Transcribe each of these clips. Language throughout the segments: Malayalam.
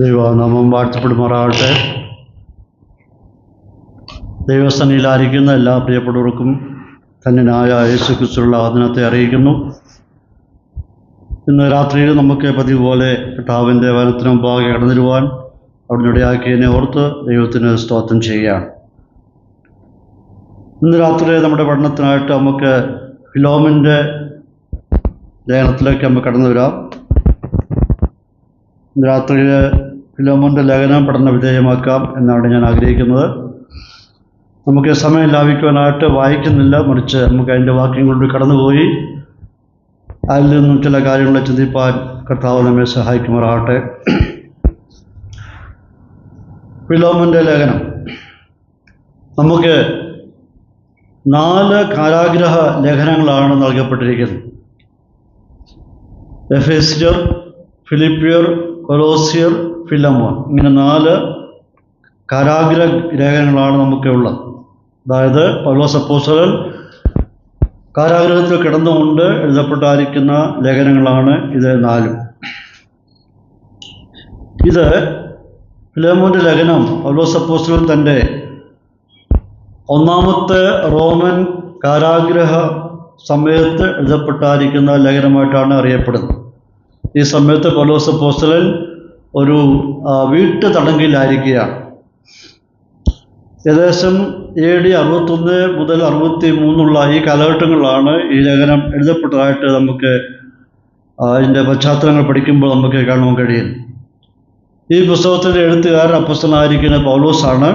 ദൈവനാമം വാഴ്ത്തപ്പെടുമാറാകട്ടെ. ദൈവസന്നിധിയിലായിരിക്കുന്ന എല്ലാ പ്രിയപ്പെട്ടവർക്കും ധന്യനായ യേശുക്രിസ്തുവിനുള്ള വന്ദനത്തെ അറിയിക്കുന്നു. ഇന്ന് രാത്രിയിൽ നമുക്ക് പതിവ് പോലെ കർത്താവിൻ്റെ വചനത്തിന് മുമ്പാകെ കടന്നിരുവാൻ അവിടുന്ന് ഇടയാക്കിയതിനെ ഓർത്ത് ദൈവത്തിന് സ്തോത്രം ചെയ്യുകയാണ്. ഇന്ന് രാത്രി നമ്മുടെ പഠനത്തിനായിട്ട് നമുക്ക് ഫിലോമിൻ്റെ ലേഖനത്തിലേക്ക് നമുക്ക് കടന്നു വരാം. ഇന്ന് രാത്രിയിൽ ഫിലോമോൻ്റെ ലേഖനം പഠന വിധേയമാക്കാം എന്നാണ് ഞാൻ ആഗ്രഹിക്കുന്നത്. നമുക്ക് സമയം ലാഭിക്കുവാനായിട്ട് വായിക്കുന്നില്ല, മറിച്ച് നമുക്ക് അതിൻ്റെ വാക്യം കൊണ്ട് കടന്നുപോയി അതിൽ നിന്നും ചില കാര്യങ്ങളെ ചിന്തിപ്പാൻ കർത്താവ് നമ്മെ സഹായിക്കുമാറാകട്ടെ. ഫിലോമോൻ്റെ ലേഖനം നമുക്ക് 4 കാരാഗ്രഹ ലേഖനങ്ങളാണ് നൽകപ്പെട്ടിരിക്കുന്നത്. എഫേസ്യർ, ഫിലിപ്പിയർ, കൊലോസ്യർ, ഫിലോമോൻ, ഇങ്ങനെ 4 കാരാഗ്രഹ ലേഖനങ്ങളാണ് നമുക്ക് ഉള്ളത്. അതായത് പൗലോസ് അപ്പോസ്തലൻ കാരാഗ്രഹത്തിൽ കിടന്നുകൊണ്ട് എഴുതപ്പെട്ടായിരിക്കുന്ന ലേഖനങ്ങളാണ് ഇത് 4. ഇത് ഫിലോമോൻ്റെ ലേഖനം പൗലോസ് അപ്പോസ്തലൻ തൻ്റെ 1ാമത്തെ റോമൻ കാരാഗ്രഹ സമയത്ത് എഴുതപ്പെട്ടായിരിക്കുന്ന ലേഖനമായിട്ടാണ് അറിയപ്പെടുന്നത്. ഈ സമയത്ത് പൗലോസ് അപ്പോസ്തലൻ ഒരു വീട്ടു തടങ്കിലായിരിക്കുകയാണ്. ഏകദേശം AD 61 മുതൽ 63 ഈ കാലഘട്ടങ്ങളിലാണ് ഈ ലേഖനം എഴുതപ്പെട്ടതായിട്ട് നമുക്ക് അതിൻ്റെ പശ്ചാത്തലങ്ങൾ പഠിക്കുമ്പോൾ നമുക്ക് കാണാൻ കഴിയും. ഈ പുസ്തകത്തിൻ്റെ എഴുത്തുകാരൻ അപ്പോസ്തലനായിരിക്കുന്ന പൗലോസാണ്.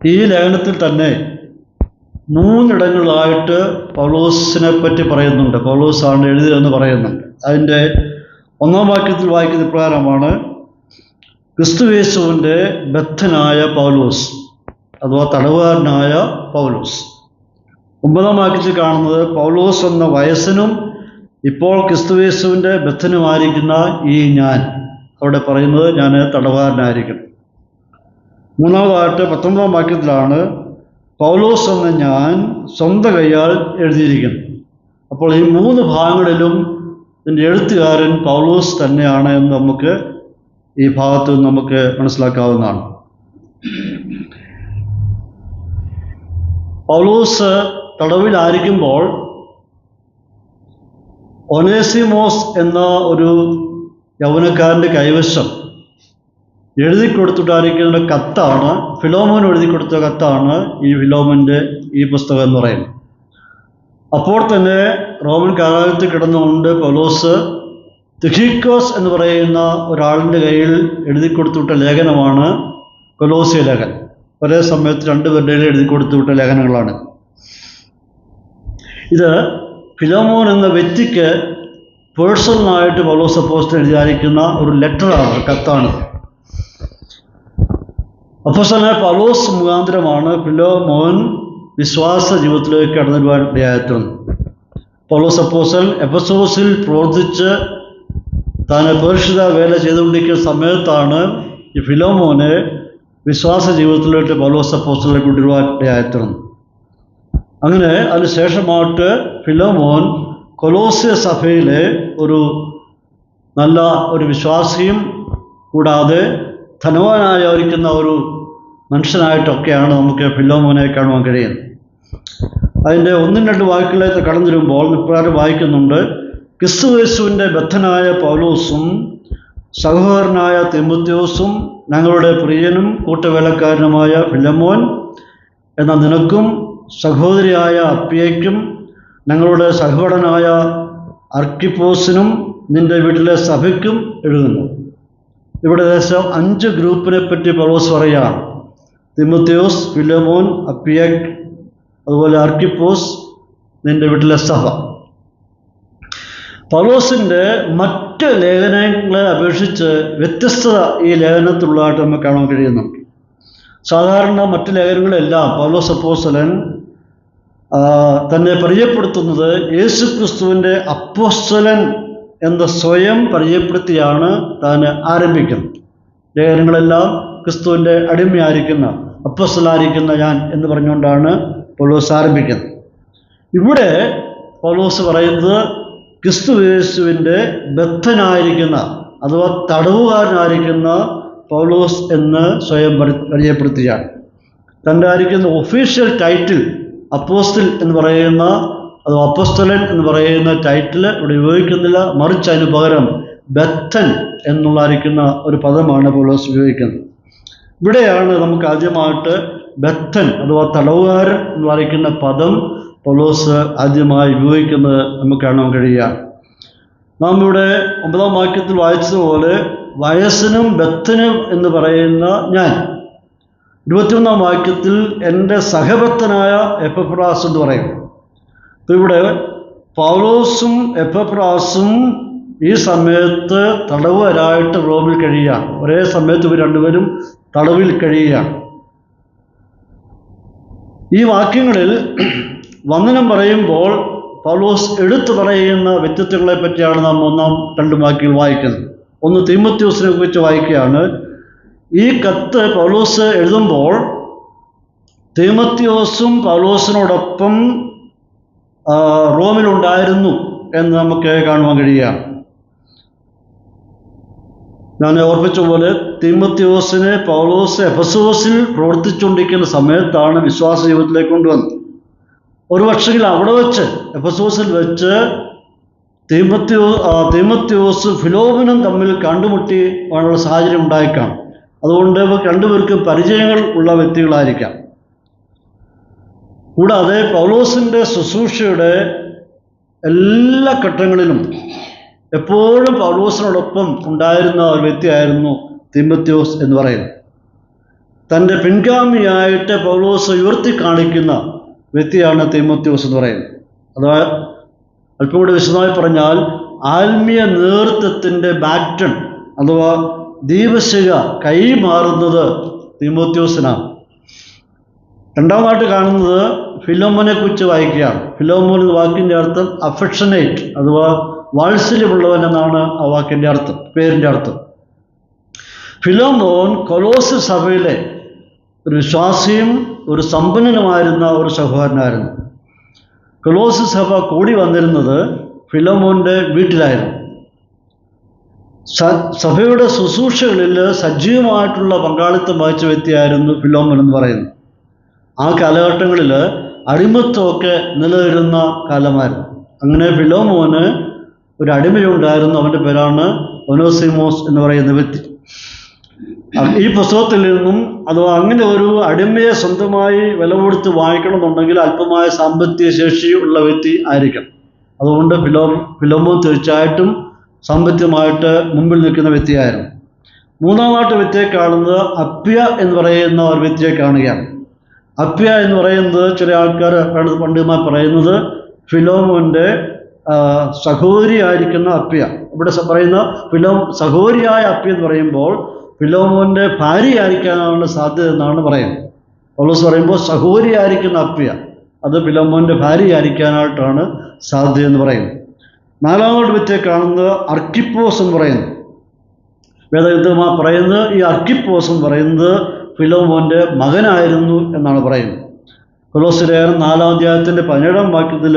ഈ ലേഖനത്തിൽ തന്നെ 3 ഇടങ്ങളിലായിട്ട് പൗലോസിനെ പറ്റി പറയുന്നുണ്ട്. പൗലോസാണ് എഴുതിയതെന്ന് പറയുന്നുണ്ട്. അതിൻ്റെ 1ാം വാക്യത്തിൽ വായിക്കുന്ന പ്രകാരമാണ്: ക്രിസ്തുയേശുവിൻ്റെ ബദ്ധനായ പൗലോസ്, അഥവാ തടവുകാരനായ പൗലോസ്. 9ാം വാക്യത്തിൽ കാണുന്നത്: പൗലോസ് എന്ന വയസ്സനും ഇപ്പോൾ ക്രിസ്തുയേശുവിൻ്റെ ബദ്ധനുമായിരിക്കുന്ന ഈ ഞാൻ. അവിടെ പറയുന്നത് ഞാൻ തടവുകാരനായിരിക്കണം. 3ാമതായിട്ട് 19ാം വാക്യത്തിലാണ് പൗലോസ് എന്ന ഞാൻ സ്വന്തം കൈയാൽ എഴുതിയിരിക്കുന്നു. അപ്പോൾ ഈ 3 ഭാഗങ്ങളിലും ഇതിൻ്റെ എഴുത്തുകാരൻ പൗലോസ് തന്നെയാണ് എന്ന് നമുക്ക് ഈ ഭാഗത്ത് നമുക്ക് മനസ്സിലാക്കാവുന്നതാണ്. പൗലോസ് തടവിലായിരിക്കുമ്പോൾ ഒനേസിമോസ് എന്ന ഒരു യൗവനക്കാരൻ്റെ കൈവശം എഴുതി കൊടുത്തിട്ടായിരിക്കുന്ന കത്താണ്, ഫിലോമോൻ എഴുതി കൊടുത്ത കത്താണ് ഈ ഫിലോമോൻ്റെ ഈ പുസ്തകം എന്ന് പറയുന്നത്. അപ്പോൾ തന്നെ റോമൻ കാരാഗ്രഹത്തിൽ കിടന്നുകൊണ്ട് പൗലോസ് തിഖിക്കോസ് എന്ന് പറയുന്ന ഒരാളിൻ്റെ കയ്യിൽ എഴുതി കൊടുത്തുവിട്ട ലേഖനമാണ് കൊലോസ്യ ലേഖനം. ഒരേ സമയത്ത് 2 പേരുടെ എഴുതി കൊടുത്തുവിട്ട ലേഖനങ്ങളാണ്. ഇത് ഫിലോമോൻ എന്ന വ്യക്തിക്ക് പേഴ്സണലായിട്ട് പൗലോസ് അപ്പോസ്തലൻ എഴുതിയിരിക്കുന്ന ഒരു ലെറ്ററാണ്, കത്താണ്. അപ്പോസ്തലനായ പൗലോസ് മുഖാന്തരമാണ് ഫിലോമോൻ വിശ്വാസ ജീവിതത്തിലേക്ക് കടന്നു വരുവാൻ ഇടയായിത്തീർന്നു. പൗലോസ് അപ്പോസ്തലൻ എഫെസോസിൽ പ്രവർത്തിച്ച് താൻ പരിശുദ്ധ വേല ചെയ്തുകൊണ്ടിരിക്കുന്ന സമയത്താണ് ഈ ഫിലോമോനെ വിശ്വാസ ജീവിതത്തിലേക്ക് പൗലോസ് അപ്പോസ്തലനെ കൊണ്ടുവരുവാൻ ഇടയായിത്തീർന്നു. അങ്ങനെ അതിനുശേഷമായിട്ട് ഫിലോമോൻ കൊലോസ്യ സഭയിലെ ഒരു നല്ല ഒരു വിശ്വാസിയും കൂടാതെ ധനവാനായിരിക്കുന്ന ഒരു മനുഷ്യനായിട്ടൊക്കെയാണ് നമുക്ക് ഫിലോമോനെ കാണുവാൻ കഴിയുന്നത്. അതിൻ്റെ 1-2 വാക്യങ്ങളിലേക്ക് കടന്നു വരുമ്പോൾ ഇപ്രകാരം വായിക്കുന്നുണ്ട്: ക്രിസ്തുയേശുവിൻ്റെ ബദ്ധനായ പൗലോസും സഹോദരനായ തിമോഥെയോസും ഞങ്ങളുടെ പ്രിയനും കൂട്ടുവേലക്കാരനുമായ ഫിലോമോൻ എന്ന നിനക്കും സഹോദരിയായ അപ്പിയയ്ക്കും ഞങ്ങളുടെ സഹോദരനായ അർക്കിപ്പോസിനും നിൻ്റെ വീട്ടിലെ സഭയ്ക്കും എഴുതുന്നു. ഇവിടെ ഏകദേശം 5 ഗ്രൂപ്പിനെ പറ്റി പൗലോസ് പറയുകയാണ്: തിമോഥെയോസ്, ഫിലോമോൻ, അപ്പിയക്, അതുപോലെ അർക്കിപ്പോസ്, നിൻ്റെ വീട്ടിലെ സഭ. പൗലോസിൻ്റെ മറ്റ് ലേഖനങ്ങളെ അപേക്ഷിച്ച് വ്യത്യസ്തത ഈ ലേഖനത്തിലുള്ളതായിട്ട് നമുക്ക് കാണാൻ കഴിയുന്നുണ്ട്. സാധാരണ മറ്റ് ലേഖനങ്ങളെല്ലാം പൗലോസ് അപ്പോസ്തലൻ തന്നെ പരിചയപ്പെടുത്തുന്നത് യേശുക്രിസ്തുവിൻ്റെ അപ്പോസ്തലൻ എന്ന് സ്വയം പരിചയപ്പെടുത്തിയാണ് താൻ ആരംഭിക്കുന്നത്. ലേഖനങ്ങളെല്ലാം ക്രിസ്തുവിൻ്റെ അടിമയായിരിക്കുന്ന അപ്പോസ്തലനായിരിക്കുന്ന ഞാൻ എന്ന് പറഞ്ഞുകൊണ്ടാണ് പൗലോസ് ആരംഭിക്കുന്നത്. ഇവിടെ പൗലോസ് പറയുന്നത് ക്രിസ്തുയേശുവിൻ്റെ ബദ്ധനായിരിക്കുന്ന അഥവാ തടവുകാരനായിരിക്കുന്ന പൗലോസ് എന്ന് സ്വയം പരിചയപ്പെടുത്തുകയാണ്. തൻ്റെ ആയിരിക്കുന്ന ഒഫീഷ്യൽ ടൈറ്റിൽ അപ്പോസ്തൽ എന്ന് പറയുന്ന അഥവാ അപ്പോസ്തലൻ എന്ന് പറയുന്ന ടൈറ്റിൽ ഇവിടെ ഉപയോഗിക്കുന്നില്ല. മറിച്ച് അതിന് പകരം ബദ്ധൻ എന്നുള്ളായിരിക്കുന്ന ഒരു പദമാണ് പൗലോസ് ഉപയോഗിക്കുന്നത്. ഇവിടെയാണ് നമുക്ക് ആദ്യമായിട്ട് ബദ്ധൻ അഥവാ തടവുകാരൻ എന്ന് പറയുന്ന പദം പൗലോസ് ആദ്യമായി ഉപയോഗിക്കുന്നത് നമുക്ക് കാണാൻ കഴിയുക. നാം ഇവിടെ 9-ാം വാക്യത്തിൽ വായിച്ചതുപോലെ വയസ്സിനും ബദ്ധനും എന്ന് പറയുന്ന ഞാൻ, 21-ാം വാക്യത്തിൽ എൻ്റെ സഹബദ്ധനായ എപ്പഫ്രാസ് എന്ന് പറയും. അപ്പോൾ ഇവിടെ പൗലോസും എപ്പഫ്രാസും ഈ സമയത്ത് തടവുകാരായിട്ട് റോമിൽ കഴിയുകയാണ്. ഒരേ സമയത്ത് ഇവർ രണ്ടുപേരും തടവിൽ കഴിയുകയാണ്. ഈ വാക്യങ്ങളിൽ വന്ദനം പറയുമ്പോൾ പൗലോസ് എടുത്തു പറയുന്ന വ്യക്തിത്വങ്ങളെ പറ്റിയാണ് നാം 1-2 വാക്യങ്ങൾ വായിക്കുന്നത്. ഒന്ന് തീമോഥെയോസിനെ കുറിച്ച് വായിക്കുകയാണ്. ഈ കത്ത് പൗലോസ് എഴുതുമ്പോൾ തീമോഥെയോസും പൗലോസിനോടൊപ്പം റോമിലുണ്ടായിരുന്നു എന്ന് നമുക്ക് കാണുവാൻ കഴിയുക. ഞാൻ ഓർപ്പിച്ച പോലെ തീമോഥെയോസിനെ പൗലോസ് എഫെസോസിൽ പ്രവർത്തിച്ചുകൊണ്ടിരിക്കുന്ന സമയത്താണ് വിശ്വാസ ജീവിതത്തിലേക്ക് കൊണ്ടുവന്നത്. ഒരു പക്ഷെങ്കിൽ അവിടെ വെച്ച് എഫെസോസിൽ വെച്ച് തീമോഥെയോസ് ഫിലോമോനും തമ്മിൽ കണ്ടുമുട്ടി ഉള്ള സാഹചര്യം ഉണ്ടായേക്കാം. അതുകൊണ്ട് രണ്ടുപേർക്കും പരിചയങ്ങൾ ഉള്ള വ്യക്തികളായിരിക്കാം. കൂടാതെ പൗലോസിൻ്റെ ശുശ്രൂഷയുടെ എല്ലാ ഘട്ടങ്ങളിലും എപ്പോഴും പൗലോസിനോടൊപ്പം ഉണ്ടായിരുന്ന ഒരു വ്യക്തിയായിരുന്നു തീമോഥെയോസ് എന്ന് പറയുന്നത്. തൻ്റെ പിൻഗാമിയായിട്ട് പൗലോസ് ഉയർത്തി കാണിക്കുന്ന വ്യക്തിയാണ് തീമോഥെയോസ് എന്ന് പറയുന്നത്. അഥവാ അല്പം കൂടി വിശദമായി പറഞ്ഞാൽ ആത്മീയ നേതൃത്വത്തിൻ്റെ ബാറ്റൺ അഥവാ ദീപശിഖ കൈമാറുന്നത് തീമോഥെയോസിനാണ്. രണ്ടാമതായിട്ട് കാണുന്നത് ഫിലോമോനെ കുറിച്ച് വായിക്കുകയാണ്. ഫിലോമോൻ എന്ന വാക്കിൻ്റെ അർത്ഥം അഫെക്ഷനേറ്റ് അഥവാ വാത്സല്യമുള്ളവൻ എന്നാണ് ആ വാക്കിൻ്റെ അർത്ഥം, പേരിൻ്റെ അർത്ഥം. ഫിലോമോൻ കൊലോസ് സഭയിലെ ഒരു വിശ്വാസിയും ഒരു സമ്പന്നനുമായിരുന്ന ഒരു സഹോദരനായിരുന്നു. കൊലോസ് സഭ കൂടി വന്നിരുന്നത് ഫിലോമോൻ്റെ വീട്ടിലായിരുന്നു. സഭയുടെ ശുശ്രൂഷകളിൽ സജീവമായിട്ടുള്ള പങ്കാളിത്തം വഹിച്ച വ്യക്തിയായിരുന്നു ഫിലോമോൻ എന്ന് പറയുന്നത്. ആ കാലഘട്ടങ്ങളിൽ അടിമത്വമൊക്കെ നിലനിരുന്ന കാലമായിരുന്നു. അങ്ങനെ ഫിലോമോന് ഒരു അടിമയുണ്ടായിരുന്നു. അവൻ്റെ പേരാണ് ഒനേസിമോസ് എന്ന് പറയുന്ന വ്യക്തി. ഈ പുസ്തകത്തിൽ നിന്നും അഥവാ അങ്ങനെ ഒരു അടിമയെ സ്വന്തമായി വില കൊടുത്ത് വാങ്ങിക്കണമെന്നുണ്ടെങ്കിൽ അല്പമായ സാമ്പത്തിക ശേഷി ഉള്ള വ്യക്തി ആയിരിക്കണം. അതുകൊണ്ട് ഫിലോമോൻ തീർച്ചയായിട്ടും സാമ്പത്തികമായിട്ട് മുമ്പിൽ നിൽക്കുന്ന വ്യക്തിയായിരുന്നു. മൂന്നാമത്തെ വ്യക്തിയെ കാണുന്നത് അപ്പ്യ എന്ന് പറയുന്ന ഒരു വ്യക്തിയെ കാണുകയാണ്. അപ്പ്യ എന്ന് പറയുന്നത് ചില ആൾക്കാർ പണ്ഡിതന്മാർ പറയുന്നത് ഫിലോമോൻ്റെ സഹോദരിയായിരിക്കുന്ന അപ്പ്യ. ഇവിടെ പറയുന്ന സഹോദരിയായ അപ്പ്യ എന്ന് പറയുമ്പോൾ ഫിലോമോൻ്റെ ഭാര്യയായിരിക്കാനാണ് സാധ്യത എന്നാണ് പറയുന്നത്. പൗലോസ് പറയുമ്പോൾ സഹോദരിയായിരിക്കുന്ന അപ്പ്യ, അത് ഫിലോമോൻ്റെ ഭാര്യയായിരിക്കാനായിട്ടാണ് സാധ്യത എന്ന് പറയുന്നത്. നാലാമത്തെ വ്യക്തിയെ കാണുന്നത് അർക്കിപ്പോസ് എന്ന് പറയുന്നു. വേദഗ്രന്ഥമാ പറയുന്നത് ഈ അർക്കിപ്പോസ് എന്ന് പറയുന്നത് ഫിലോമോൻ്റെ മകനായിരുന്നു എന്നാണ് പറയുന്നത്. കൊലോസ്യർ 4-ാം അധ്യായത്തിൻ്റെ 17-ാം വാക്യത്തിൽ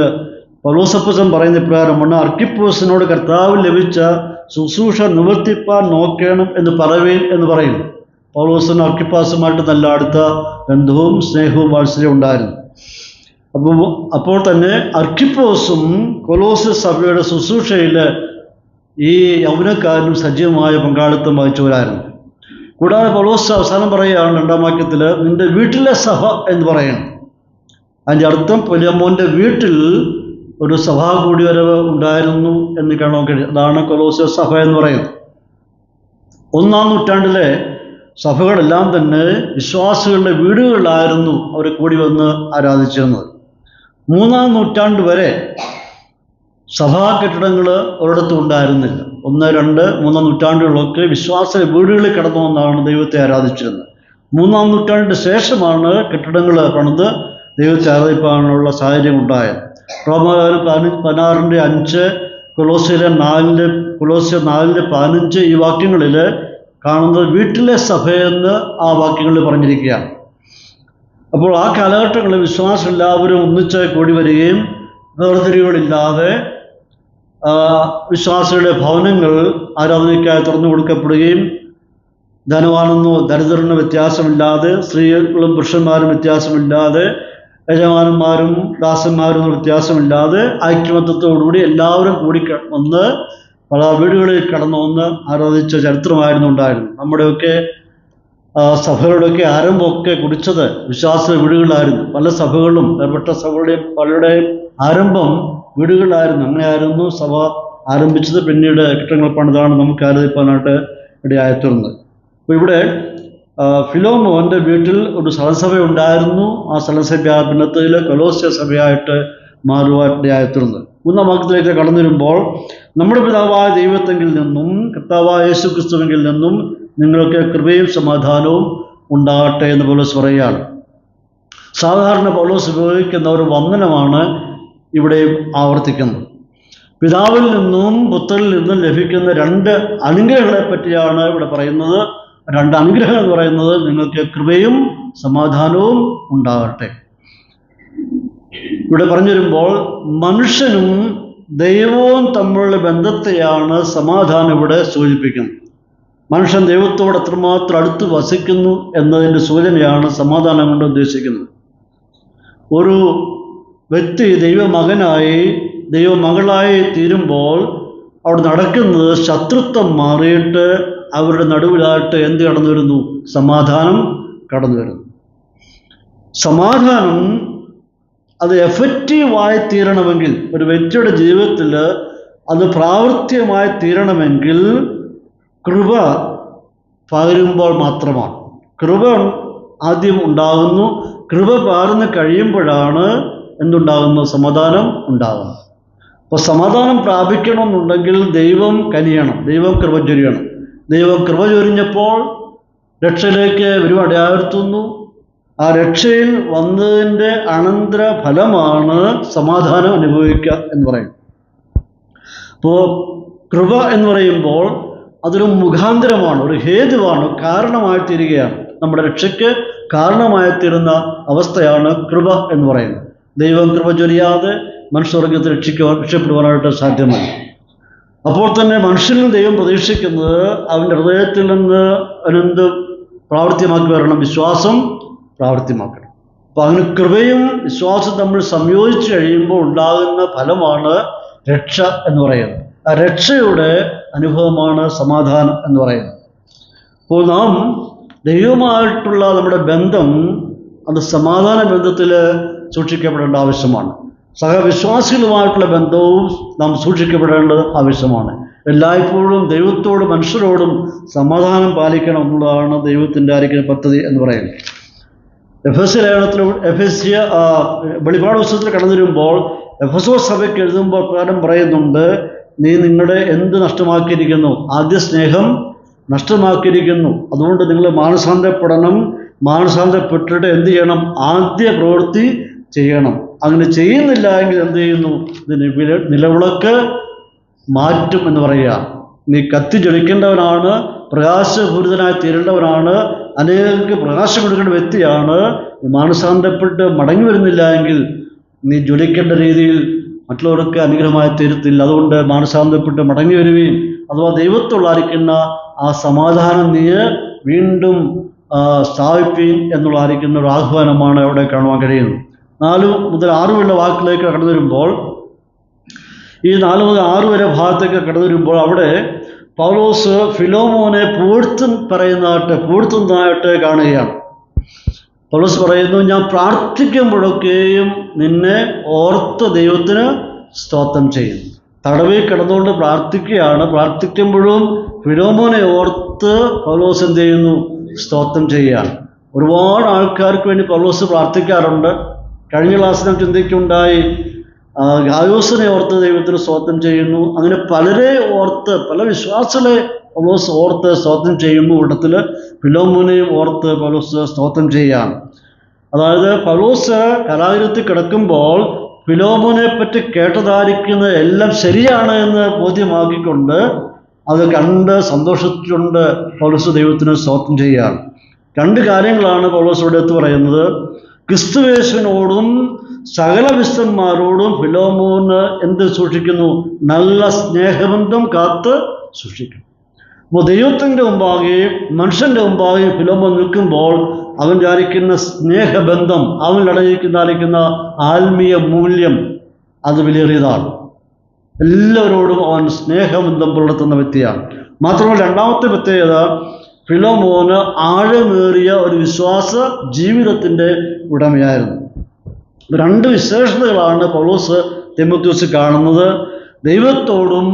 പൗലോസപ്പോസ്തലൻ പറയുന്ന ഇപ്രകാരമാണ്: അർക്കിപ്പോസിനോട് കർത്താവിൽ ലഭിച്ച ശുശ്രൂഷ നിവർത്തിപ്പാൻ നോക്കണം എന്ന് പറവീൻ എന്ന് പറയുന്നു. പൗലോസിന് അർക്കിപ്പോസുമായിട്ട് നല്ല അടുത്ത ബന്ധവും സ്നേഹവും വാത്സല്യവും ഉണ്ടായിരുന്നു. അപ്പോൾ തന്നെ അർക്കിപ്പോസും കൊലോസ് സഭയുടെ ശുശ്രൂഷയിൽ ഈ യൗവനക്കാരനും സജീവമായ പങ്കാളിത്തം വഹിച്ചവരായിരുന്നു. കൂടാതെ പൗലോസ് അവസാനം പറയുകയാണ് 2-ാം വാക്യത്തിൽ, നിന്റെ വീട്ടിലെ സഭ എന്ന് പറയണം. അതിൻ്റെ അർത്ഥം ഫിലോമോൻ്റെ വീട്ടിൽ ഒരു സഭാ കൂടിവരവ് ഉണ്ടായിരുന്നു എന്ന് കാണാൻ കഴിയും. അതാണ് കൊലോസ്യ സഭ എന്ന് പറയുന്നത്. 1-ാം നൂറ്റാണ്ടിലെ സഭകളെല്ലാം തന്നെ വിശ്വാസികളുടെ വീടുകളിലായിരുന്നു അവർ കൂടി വന്ന് ആരാധിച്ചിരുന്നത്. 3-ാം നൂറ്റാണ്ട് വരെ സഭാ കെട്ടിടങ്ങൾ ഒരിടത്തും ഉണ്ടായിരുന്നില്ല. 1, 2, 3 നൂറ്റാണ്ടുകളൊക്കെ വിശ്വാസ വീടുകളിൽ കിടന്നു വന്നാണ് ദൈവത്തെ ആരാധിച്ചിരുന്നത്. 3-ാം നൂറ്റാണ്ടിന് ശേഷമാണ് കെട്ടിടങ്ങൾ പണിത് ദൈവത്തെ ആരാധിക്കാനുള്ള സാഹചര്യം ഉണ്ടായത്. റോമാക്കാർ 16:5, കൊലോസ്യർ 4:15 ഈ വാക്യങ്ങളിൽ കാണുന്നത് വീട്ടിലെ സഭയെന്ന് ആ വാക്യങ്ങളിൽ പറഞ്ഞിരിക്കുകയാണ്. അപ്പോൾ ആ കാലഘട്ടങ്ങളിൽ വിശ്വാസം എല്ലാവരും ഒന്നിച്ച് കൂടി വരികയും വേർതിരിവുകളില്ലാതെ വിശ്വാസികളുടെ ഭവനങ്ങൾ ആരാധനയ്ക്കായി തുറന്നു കൊടുക്കപ്പെടുകയും ധനവാനെന്നോ ദരിദ്രനോ വ്യത്യാസമില്ലാതെ, സ്ത്രീകളും പുരുഷന്മാരും വ്യത്യാസമില്ലാതെ, യജമാനന്മാരും ദാസന്മാരും വ്യത്യാസമില്ലാതെ ഐക്യമത്യത്തോടുകൂടി എല്ലാവരും കൂടി വന്ന് പല വീടുകളിൽ കടന്നു വന്ന് ആരാധിച്ച ചരിത്രമായിരുന്നു ഉണ്ടായിരുന്നു. നമ്മുടെയൊക്കെ സഭകളുടെയൊക്കെ ആരംഭമൊക്കെ കുറിച്ചത് വിശ്വാസ വീടുകളിലായിരുന്നു. പല സഭകളും, വേർപെട്ട സഭകളുടെയും പലരുടെയും ആരംഭം വീടുകളിലായിരുന്നു. അങ്ങനെയായിരുന്നു സഭ ആരംഭിച്ചത്. പിന്നീട് കെട്ടിടങ്ങൾ പണിതാണ് നമുക്ക് ആരാധിപ്പാനായിട്ട് ഇടയായിത്തീർന്നത്. അപ്പോൾ ഇവിടെ ഫിലോമോൻ്റെ വീട്ടിൽ ഒരു സ്ഥലസഭ ഉണ്ടായിരുന്നു. ആ സ്ഥലസഭ പിന്നത്തിൽ കൊലോസ്യ സഭയായിട്ട് മാറുവാൻ ഇടയായിത്തീർന്നത്. 3-ാം വാക്യത്തിലേക്ക് കടന്നു വരുമ്പോൾ, നമ്മുടെ പിതാവായ ദൈവത്തെങ്കിൽ നിന്നും കർത്താവായ യേശു ക്രിസ്തുവിങ്കിൽ നിന്നും നിങ്ങൾക്ക് കൃപയും സമാധാനവും ഉണ്ടാകട്ടെ എന്ന് പൗലോസ് പറയുകയാണ്. സാധാരണ പൗലോസ് ഉപയോഗിക്കുന്ന ഒരു വന്ദനമാണ് ഇവിടെ ആവർത്തിക്കുന്നത്. പിതാവിൽ നിന്നും പുത്രനിൽ നിന്നും ലഭിക്കുന്ന 2 അനുഗ്രഹങ്ങളെ പറ്റിയാണ് ഇവിടെ പറയുന്നത്. 2 അനുഗ്രഹം എന്ന് പറയുന്നത് നിങ്ങൾക്ക് കൃപയും സമാധാനവും ഉണ്ടാകട്ടെ. ഇവിടെ പറഞ്ഞു വരുമ്പോൾ മനുഷ്യനും ദൈവവും തമ്മിലുള്ള ബന്ധത്തെയാണ് സമാധാനം ഇവിടെ സൂചിപ്പിക്കുന്നത്. മനുഷ്യൻ ദൈവത്തോട് എത്രമാത്രം അടുത്ത് വസിക്കുന്നു എന്നതിൻ്റെ സൂചനയാണ് സമാധാനം കൊണ്ട് ഉദ്ദേശിക്കുന്നത്. ഒരു വ്യക്തി ദൈവമകനായി ദൈവമകളായി തീരുമ്പോൾ അവിടെ നടക്കുന്നത് ശത്രുത്വം മാറിയിട്ട് അവരുടെ നടുവിലായിട്ട് എന്ത് കടന്നു വരുന്നു? സമാധാനം കടന്നു വരുന്നു. സമാധാനം അത് എഫക്റ്റീവായി തീരണമെങ്കിൽ, ഒരു വ്യക്തിയുടെ ജീവിതത്തിൽ അത് പ്രാവർത്തികമായി തീരണമെങ്കിൽ കൃപ പകരുമ്പോൾ മാത്രമാണ്. കൃപ ആദ്യം ഉണ്ടാകുന്നു. കൃപ പകർന്ന് കഴിയുമ്പോഴാണ് എന്തുണ്ടാകുന്നത്? സമാധാനം ഉണ്ടാകുന്നത്. അപ്പോൾ സമാധാനം പ്രാപിക്കണമെന്നുണ്ടെങ്കിൽ ദൈവം കനിയണം, ദൈവം കൃപ ചൊരിയണം. ദൈവം കൃപ ചൊരിഞ്ഞപ്പോൾ രക്ഷയിലേക്ക് വരുവാനിടയായിത്തീർന്നു. ആ രക്ഷയിൽ വന്നതിൻ്റെ അനന്തര ഫലമാണ് സമാധാനം അനുഭവിക്കുക എന്ന് പറയുന്നത്. അപ്പോൾ കൃപ എന്ന് പറയുമ്പോൾ അതൊരു മുഖാന്തരമാണ്, ഒരു ഹേതുവാണ്, കാരണമായി തീരുകയാണ്. നമ്മുടെ രക്ഷയ്ക്ക് കാരണമായി തീരുന്ന അവസ്ഥയാണ് കൃപ എന്ന് പറയുന്നത്. ദൈവം കൃപ ചൊരിയാതെ മനുഷ്യവർഗത്തെ രക്ഷപ്പെടുവാനായിട്ട് സാധ്യമല്ല. അപ്പോൾ തന്നെ മനുഷ്യനിൽ ദൈവം പ്രതീക്ഷിക്കുന്നത് അവൻ്റെ ഹൃദയത്തിൽ നിന്ന് അവനെന്ത് പ്രാവർത്തികമാക്കി വരണം? വിശ്വാസം പ്രാവർത്തികമാക്കണം. അപ്പോൾ അതിന് കൃപയും വിശ്വാസം തമ്മിൽ സംയോജിച്ച് കഴിയുമ്പോൾ ഉണ്ടാകുന്ന ഫലമാണ് രക്ഷ എന്ന് പറയുന്നത്. ആ രക്ഷയുടെ അനുഭവമാണ് സമാധാനം എന്ന് പറയുന്നത്. അപ്പോൾ നാം ദൈവമായിട്ടുള്ള നമ്മുടെ ബന്ധം അത് സമാധാന ബന്ധത്തിൽ സൂക്ഷിക്കപ്പെടേണ്ട ആവശ്യമാണ്. സഹവിശ്വാസികളുമായിട്ടുള്ള ബന്ധവും നാം സൂക്ഷിക്കപ്പെടേണ്ടത് ആവശ്യമാണ്. എല്ലായ്പ്പോഴും ദൈവത്തോടും മനുഷ്യരോടും സമാധാനം പാലിക്കണം എന്നുള്ളതാണ് ദൈവത്തിൻ്റെ ആയിരിക്കുന്ന പദ്ധതി എന്ന് പറയുന്നത്. വെളിപ്പാട് പുസ്തകത്തിൽ കടന്നു വരുമ്പോൾ എഫെസോസ് സഭയ്ക്ക് എഴുതുമ്പോൾ പ്രകാരം പറയുന്നുണ്ട്, നീ നിങ്ങളുടെ എന്ത് നഷ്ടമാക്കിയിരിക്കുന്നു? ആദ്യ സ്നേഹം നഷ്ടമാക്കിയിരിക്കുന്നു. അതുകൊണ്ട് നിങ്ങൾ മാനസാന്തരപ്പെടണം. മാനസാന്തരപ്പെട്ടിട്ട് എന്ത് ചെയ്യണം? ആദ്യ പ്രവൃത്തി ചെയ്യണം. അങ്ങനെ ചെയ്യുന്നില്ല എങ്കിൽ എന്ത് ചെയ്യുന്നു? ഇതിന് നിലവിളക്ക് മാറ്റും എന്ന് പറയുക. നീ കത്തി ജ്വലിക്കേണ്ടവനാണ്, പ്രകാശപൂരിതനായി തീരേണ്ടവനാണ്, അനേകർക്ക് പ്രകാശം കൊടുക്കേണ്ട വ്യക്തിയാണ്. മാനസാന്തരപ്പെട്ട് മടങ്ങി വരുന്നില്ല എങ്കിൽ നീ ജ്വലിക്കേണ്ട രീതിയിൽ മറ്റുള്ളവർക്ക് അനുഗ്രഹമായി തീരത്തില്ല. അതുകൊണ്ട് മാനസാന്തരപ്പെട്ട് മടങ്ങി വരുകയും അഥവാ ദൈവത്തോടായിരിക്കുന്ന ആ സമാധാനം നീ വീണ്ടും സ്ഥാപിപ്പീൻ എന്നുള്ളതായിരിക്കുന്ന ഒരു ആഹ്വാനമാണ് അവിടെ കാണുവാൻ കഴിയുന്നത്. 4 മുതൽ 6 വരെയുള്ള വാക്കിലേക്ക് കടന്നു വരുമ്പോൾ, ഈ 4 മുതൽ 6 വരെ ഭാഗത്തേക്ക് കടന്നു വരുമ്പോൾ അവിടെ പൗലോസ് ഫിലോമോനെ പുകഴ്ത്തുന്നതായിട്ട് കാണുകയാണ്. പൗലോസ് പറയുന്നു, ഞാൻ പ്രാർത്ഥിക്കുമ്പോഴൊക്കെയും നിന്നെ ഓർത്ത് ദൈവത്തിന് സ്തോത്രം ചെയ്യുന്നു. തടവിൽ കിടന്നുകൊണ്ട് പ്രാർത്ഥിക്കുകയാണ്. പ്രാർത്ഥിക്കുമ്പോഴും ഫിലോമോനെ ഓർത്ത് പൗലോസ് എന്ത് ചെയ്യുന്നു? സ്തോത്രം ചെയ്യുകയാണ്. ഒരുപാട് ആൾക്കാർക്ക് വേണ്ടി പൗലോസ് പ്രാർത്ഥിക്കാറുണ്ട്. കഴിഞ്ഞ ക്ലാസ്സിൽ നാം ചിന്തിക്കുണ്ടായി, ഗായോസിനെ ഓർത്ത് ദൈവത്തിന് സ്തോത്രം ചെയ്യുന്നു. അങ്ങനെ പലരെ ഓർത്ത്, പല വിശ്വാസികളെ പൗലോസ് ഓർത്ത് സ്തോത്രം ചെയ്യുമ്പോൾ കൂട്ടത്തിൽ ഫിലോമോനെയും ഓർത്ത് പൗലോസ് സ്തോത്രം ചെയ്യുകയാണ്. അതായത് പൗലോസ് കലാഗ്രഹത്തിൽ കിടക്കുമ്പോൾ ഫിലോമോനെ പറ്റി കേട്ടതായിരിക്കുന്നത് എല്ലാം ശരിയാണ് എന്ന് ബോധ്യമാക്കിക്കൊണ്ട് അത് കണ്ട് സന്തോഷിച്ചുകൊണ്ട് പൗലോസ് ദൈവത്തിന് സ്തോത്രം ചെയ്യുകയാണ്. 2 കാര്യങ്ങളാണ് പൗലോസ് ഇവിടെ എടുത്ത് പറയുന്നത്. ക്രിസ്തുയേശുവിനോടും സകല വിശുദ്ധന്മാരോടും ഫിലോമോന് എന്ത് സൂക്ഷിക്കുന്നു? നല്ല സ്നേഹബന്ധം കാത്ത് സൂക്ഷിക്കുന്നു. അപ്പോൾ ദൈവത്തിൻ്റെ മുമ്പാകെയും മനുഷ്യൻ്റെ മുമ്പാകെയും ഫിലോമോൻ നിൽക്കുമ്പോൾ അവൻ ധാരിക്കുന്ന സ്നേഹബന്ധം, അവൻ അടങ്ങിയിരിക്കുന്ന ആത്മീയ മൂല്യം അത് വിലയേറിയതാണ്. എല്ലാവരോടും അവൻ സ്നേഹബന്ധം പുലർത്തുന്ന വ്യക്തിയാണ്. മാത്രമല്ല രണ്ടാമത്തെ പ്രത്യേകത, ഫിലോമോന് ആഴമേറിയ ഒരു വിശ്വാസ ജീവിതത്തിൻ്റെ ഉടമയായിരുന്നു. രണ്ട് വിശേഷതകളാണ് പൗലോസ് തിമോഥെയോസിൽ കാണുന്നത്. ദൈവത്തോടും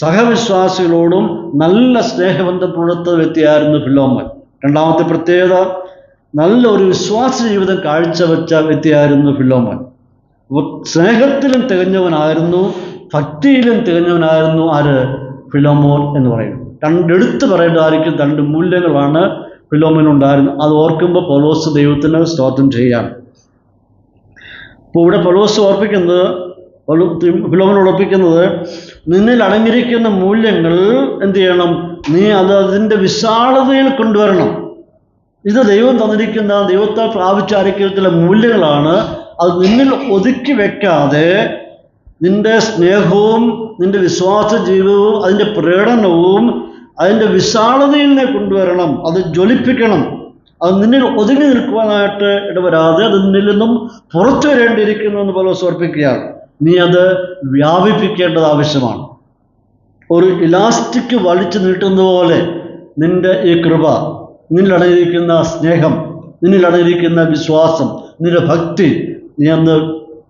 സഹവിശ്വാസികളോടും നല്ല സ്നേഹബന്ധം പുലർത്തുന്ന വ്യക്തിയായിരുന്നു ഫിലോമോൻ. രണ്ടാമത്തെ പ്രത്യേകത, നല്ലൊരു വിശ്വാസ ജീവിതം കാഴ്ചവെച്ച വ്യക്തിയായിരുന്നു ഫിലോമോൻ. അപ്പോൾ സ്നേഹത്തിലും തികഞ്ഞവനായിരുന്നു, ഭക്തിയിലും തികഞ്ഞവനായിരുന്നു ആര്? ഫിലോമോൻ എന്ന് പറയുന്നത്. എടുത്തു പറയേണ്ടതായിരിക്കും രണ്ട് മൂല്യങ്ങളാണ് ഫിലോമോനുണ്ടായിരുന്നത്. അത് ഓർക്കുമ്പോൾ പൗലോസ് ദൈവത്തിന് സ്തോത്രം ചെയ്യുകയാണ്. അപ്പോൾ ഇവിടെ പൗലോസ് ഓർപ്പിക്കുന്നത്, ഫിലോമോൻ ഉറപ്പിക്കുന്നത്, നിന്നിൽ അടങ്ങിയിരിക്കുന്ന മൂല്യങ്ങൾ എന്ത് ചെയ്യണം? നീ അതിൻ്റെ വിശാലതയിൽ കൊണ്ടുവരണം. ഇത് ദൈവം തന്നിരിക്കുന്ന, ദൈവത്താൽ പ്രാപിച്ചായിരിക്കുന്ന മൂല്യങ്ങളാണ്. അത് നിന്നിൽ ഒതുക്കി വെക്കാതെ നിന്റെ സ്നേഹവും നിന്റെ വിശ്വാസ ജീവിതവും അതിൻ്റെ പ്രകടനവും അതിൻ്റെ വിശാലതയിൽ നീ കൊണ്ടുവരണം. അത് ജ്വലിപ്പിക്കണം. അത് നിന്നിൽ ഒതുങ്ങി നിൽക്കുവാനായിട്ട് ഇടവരാതെ അത് നിന്നിൽ നിന്നും പുറത്തു വരേണ്ടിയിരിക്കുന്നു എന്ന് പൗലോസ് ഓർപ്പിക്കുകയാണ്. നീ അത് വ്യാപിപ്പിക്കേണ്ടത് ആവശ്യമാണ്. ഒരു ഇലാസ്റ്റിക് വലിച്ചു നീട്ടുന്ന പോലെ നിന്റെ ഈ കൃപ, നിന്നിലടങ്ങിയിരിക്കുന്ന സ്നേഹം, നിന്നിലടങ്ങിയിരിക്കുന്ന വിശ്വാസം, നിന്റെ ഭക്തി, നീ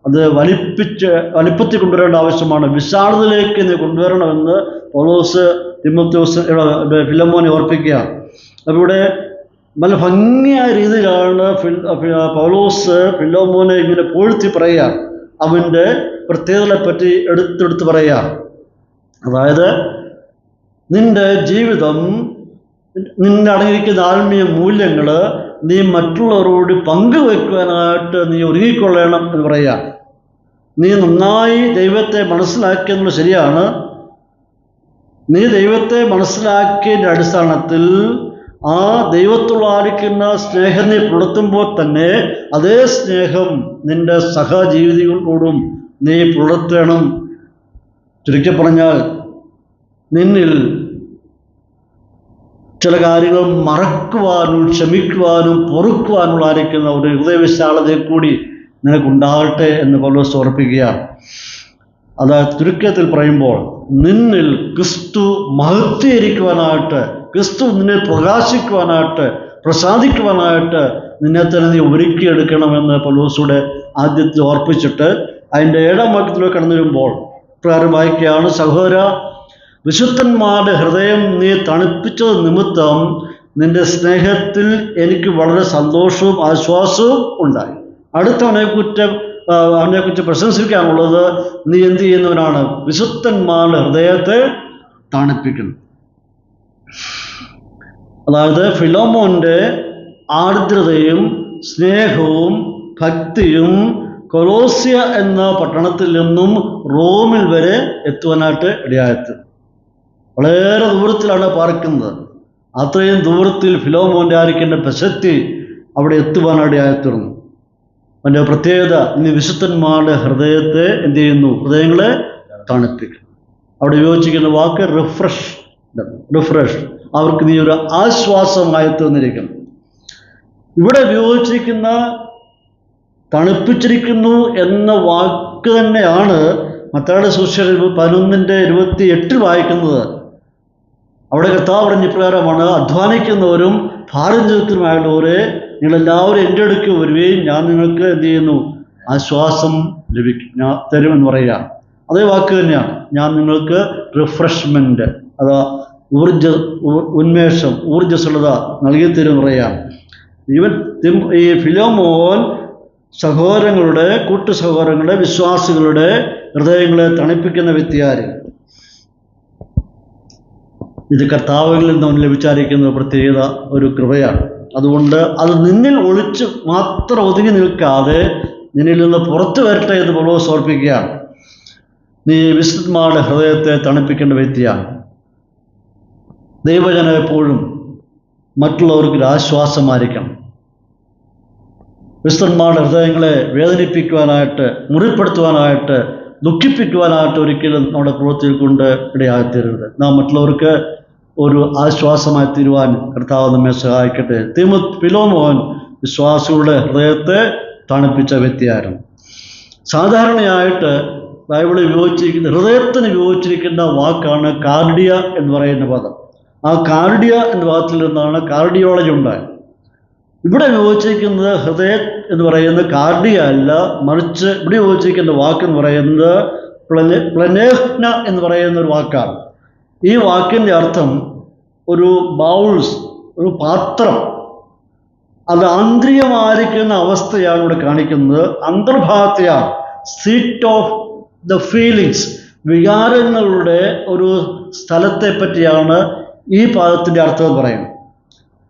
അത് വലിപ്പത്തിൽ കൊണ്ടുവരേണ്ട ആവശ്യമാണ്. വിശാലതയിലേക്ക് നീ കൊണ്ടുവരണമെന്ന് പൗലോസ് തിമോഥെയോസ് ഫിലോമോനെ ഓർപ്പിക്കുകയാണ്. അപ്പോൾ ഇവിടെ നല്ല ഭംഗിയായ രീതിയിലാണ് പൗലോസ് ഫിലോമോനെ ഇങ്ങനെ പൂഴ്ത്തി പറയുകയാണ്. അവൻ്റെ പ്രത്യേകതകളെപ്പറ്റി എടുത്തെടുത്ത് പറയുകയാണ്. അതായത് നിന്റെ ജീവിതം, നിന്റെ അടങ്ങിയിരിക്കുന്ന ആത്മീയ മൂല്യങ്ങൾ നീ മറ്റുള്ളവരോട് പങ്കുവെക്കുവാനായിട്ട് നീ ഒരുങ്ങിക്കൊള്ളണം എന്ന് പറയുക. നീ നന്നായി ദൈവത്തെ മനസ്സിലാക്കിയെന്നുള്ളത് ശരിയാണ്. നീ ദൈവത്തെ മനസ്സിലാക്കിയതിൻ്റെ അടിസ്ഥാനത്തിൽ ആ ദൈവത്തോടായിരിക്കുന്ന സ്നേഹം നീ പുലർത്തുമ്പോൾ തന്നെ അതേ സ്നേഹം നിന്റെ സഹജീവികളോടും നീ പുലർത്തണം. ചുരുക്കി പറഞ്ഞാൽ നിന്നിൽ ചില കാര്യങ്ങൾ മറക്കുവാനും ക്ഷമിക്കുവാനും പൊറുക്കുവാനുള്ള ആയിരിക്കുന്ന ഒരു ഹൃദയവിശാലതയെ കൂടി നിനക്കുണ്ടാകട്ടെ എന്ന് പൗലോസ് ഓർപ്പിക്കുകയാണ്. അതായത് ചുരുക്കത്തിൽ പറയുമ്പോൾ നിന്നിൽ ക്രിസ്തു മഹത്വീകരിക്കുവാനായിട്ട്, ക്രിസ്തു നിന്നെ പ്രകാശിക്കുവാനായിട്ട്, പ്രസാദിക്കുവാനായിട്ട് നിന്നെ തന്നെ നീ ഒരുക്കിയെടുക്കണമെന്ന് പൗലോസൂടെ ആദ്യത്തിൽ ഓർപ്പിച്ചിട്ട് അതിൻ്റെ 7-ാം വാക്യത്തിലേക്ക് കടന്നു വരുമ്പോൾ പ്രകാരം വായിക്കുകയാണ്: സഹോദര, വിശുദ്ധന്മാരുടെ ഹൃദയം നീ തണുപ്പിച്ചത് നിമിത്തം നിന്റെ സ്നേഹത്തിൽ എനിക്ക് വളരെ സന്തോഷവും ആശ്വാസവും ഉണ്ടായി. അവനെക്കുറിച്ച് പ്രശംസിക്കാനുള്ളത്, നീ എന്ത് ചെയ്യുന്നവനാണ്? വിശുദ്ധന്മാരുടെ ഹൃദയത്തെ തണുപ്പിക്കുന്നു. അതായത് ഫിലോമോൻ്റെ ആർദ്രതയും സ്നേഹവും ഭക്തിയും കൊലോസ്യ എന്ന പട്ടണത്തിൽ നിന്നും റോമിൽ വരെ എത്തുവാനായിട്ട് ഇടയായെത്തും. വളരെ ദൂരത്തിലാണ് പാർക്കുന്നത്. അത്രയും ദൂരത്തിൽ ഫിലോമോൻ്റെ ആയിരിക്കേണ്ട പ്രസക്തി അവിടെ എത്തുവാനായിട്ട് ഇടയായെത്തുന്നു. അതിൻ്റെ പ്രത്യേകത, ഇനി വിശുദ്ധന്മാരുടെ ഹൃദയത്തെ എന്ത് ചെയ്യുന്നു? ഹൃദയങ്ങളെ തണുപ്പിക്കുന്നു. അവിടെ ഉപയോഗിച്ചിരിക്കുന്ന വാക്ക് റിഫ്രഷ്. അവർക്ക് നീ ഒരു ആശ്വാസമായി തീർന്നിരിക്കുന്നു. ഇവിടെ ഉപയോഗിച്ചിരിക്കുന്ന തണുപ്പിച്ചിരിക്കുന്നു എന്ന വാക്ക് തന്നെയാണ് മത്തായിയുടെ സുവിശേഷം 11:28 വായിക്കുന്നത്. അവിടെ കർത്താവ് പറഞ്ഞ ഇപ്രകാരമാണ്: അധ്വാനിക്കുന്നവരും ഭാരം ചുമക്കുന്നവരുമായുള്ളവരെ നിങ്ങളെല്ലാവരും എൻ്റെ അടുക്ക് വരുകയും ഞാൻ നിങ്ങൾക്ക് എന്ത് ചെയ്യുന്നു? ആശ്വാസം ഞാൻ തരുമെന്ന് പറയുക. അതേ വാക്ക് തന്നെയാണ്. ഞാൻ നിങ്ങൾക്ക് റിഫ്രഷ്മെൻറ്റ്, അതാ ഉന്മേഷം, ഊർജ്ജസ്വലത നൽകി തരും പറയുക. ഈ ഫിലോമോൻ സഹോദരങ്ങളുടെ, കൂട്ടു സഹോദരങ്ങളുടെ, വിശ്വാസികളുടെ ഹൃദയങ്ങളെ തണുപ്പിക്കുന്ന വ്യക്തിയാര്? ഇത് കർത്താവിൽ നിന്ന് ലഭിച്ചായിരിക്കുന്ന പ്രത്യേകത ഒരു കൃപയാണ്. അതുകൊണ്ട് അത് നിന്നിൽ ഒളിച്ച് മാത്രം ഒതുങ്ങി നിൽക്കാതെ നിന്നിൽ നിന്ന് പുറത്തു വരട്ടെ എന്ന് പൗലോസ് ഓർപ്പിക്കുകയാണ്. നീ വിശുദ്ധന്മാരുടെ ഹൃദയത്തെ തണുപ്പിക്കേണ്ട വ്യക്തിയാണ്. ദൈവജനം എപ്പോഴും മറ്റുള്ളവർക്ക് ഒരു ആശ്വാസമായിരിക്കണം. വിശുദ്ധന്മാരുടെ ഹൃദയങ്ങളെ വേദനിപ്പിക്കുവാനായിട്ട്, മുറിപ്പെടുത്തുവാനായിട്ട്, ദുഃഖിപ്പിക്കുവാനായിട്ട് ഒരിക്കലും നമ്മുടെ പ്രവൃത്തിയിൽ കൊണ്ട് ഇടയായിത്തീരരുത്. നാം മറ്റുള്ളവർക്ക് ഒരു ആശ്വാസമായി തീരുവാൻ കർത്താവ് നമ്മെ സഹായിക്കട്ടെ. ഫിലോമോൻ വിശ്വാസികളുടെ ഹൃദയത്തെ തണുപ്പിച്ച വ്യക്തിയായിരുന്നു. സാധാരണയായിട്ട് ബൈബിളിൽ വിവരിച്ചിരിക്കുന്ന, ഹൃദയത്തിന് വിവരിച്ചിരിക്കുന്ന വാക്കാണ് കാർഡിയ എന്ന് പറയുന്ന പദം. ആ കാർഡിയ എന്ന പദത്തിൽ നിന്നാണ് കാർഡിയോളജി ഉണ്ടായത്. ഇവിടെ വിവരിച്ചിരിക്കുന്നത് ഹൃദയം എന്ന് പറയുന്നത് കാർഡിയ അല്ല, മറിച്ച് ഇവിടെ വിവരിച്ചിരിക്കുന്ന വാക്കെന്ന് പറയുന്നത് പ്ലനേഹ്ന എന്ന് പറയുന്ന ഒരു വാക്കാണ്. ഈ വാക്കിൻ്റെ അർത്ഥം ഒരു ബൗൾസ്, ഒരു പാത്രം. അത് ആന്തരികമായിരിക്കുന്ന അവസ്ഥയാണ് ഇവിടെ കാണിക്കുന്നത്, അന്തർഭാഗത്തെയാണ്. സീറ്റ് ഓഫ് ദ ഫീലിങ്സ്, വികാരങ്ങളുടെ ഒരു സ്ഥലത്തെ പറ്റിയാണ് ഈ പദത്തിൻ്റെ അർത്ഥം എന്ന് പറയുന്നത്.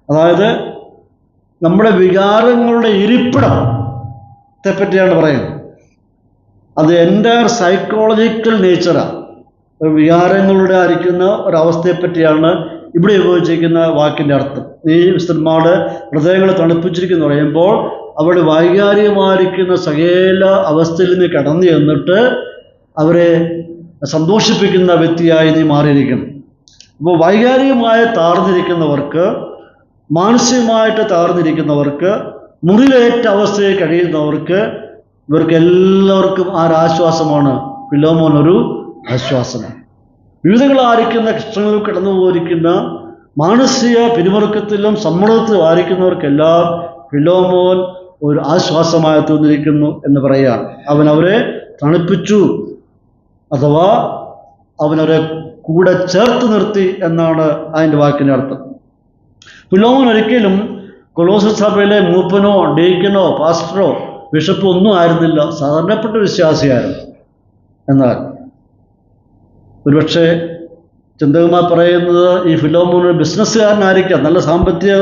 അതായത് നമ്മുടെ വികാരങ്ങളുടെ ഇരിപ്പിടത്തെ പറ്റിയാണ് പറയുന്നത്. അത് എൻ്റെ സൈക്കോളജിക്കൽ നേച്ചറാണ്. വികാരങ്ങളുടെ ആയിരിക്കുന്ന ഒരവസ്ഥയെപ്പറ്റിയാണ് ഇവിടെ ഉപയോഗിച്ചിരിക്കുന്ന വാക്കിൻ്റെ അർത്ഥം. ഈ വിശുദ്ധന്മാരുടെ ഹൃദയങ്ങളെ തണുപ്പിച്ചിരിക്കുന്നു പറയുമ്പോൾ അവിടെ വൈകാരികമായിരിക്കുന്ന സകല അവസ്ഥയിൽ നിന്ന് കടന്നു ചെന്നിട്ട് അവരെ സന്തോഷിപ്പിക്കുന്ന വ്യക്തിയായി നീ മാറിയിരിക്കണം. അപ്പോൾ വൈകാരികമായി താഴ്ന്നിരിക്കുന്നവർക്ക്, മാനസികമായിട്ട് താഴ്ന്നിരിക്കുന്നവർക്ക്, മുറിവേറ്റ അവസ്ഥയിൽ കഴിയുന്നവർക്ക്, ഇവർക്ക് എല്ലാവർക്കും ആരാശ്വാസമാണ്. ഫിലോമോൻ ഒരു ആശ്വാസമാണ്. വിവിധങ്ങളായിരിക്കുന്ന കഷ്ടങ്ങളിൽ കടന്നു പോയിരിക്കുന്ന മാനസിക പിരിമുറുക്കത്തിലും സമ്മർദ്ദത്തിലും ആയിരിക്കുന്നവർക്കെല്ലാം ഫിലോമോൻ ഒരു ആശ്വാസമായി തോന്നിയിരിക്കുന്നു എന്ന് പറയുകയാണ്. അവൻ അവരെ തണുപ്പിച്ചു, അഥവാ അവനവരെ കൂടെ ചേർത്ത് നിർത്തി എന്നാണ് അതിൻ്റെ വാക്കിൻ്റെ അർത്ഥം. ഫിലോമോൻ ഒരിക്കലും കൊളോസ്യ സഭയിലെ മൂപ്പനോ ഡീക്കനോ പാസ്റ്ററോ ബിഷപ്പോ ഒന്നും ആയിരുന്നില്ല, സാധാരണപ്പെട്ട വിശ്വാസിയായിരുന്നു. എന്നാൽ ഒരുപക്ഷെ ചിന്തകന്മാർ പറയുന്നത് ഈ ഫിലോമോൻ ഒരു ബിസിനസ്സുകാരനായിരിക്കാം, നല്ല സാമ്പത്തിക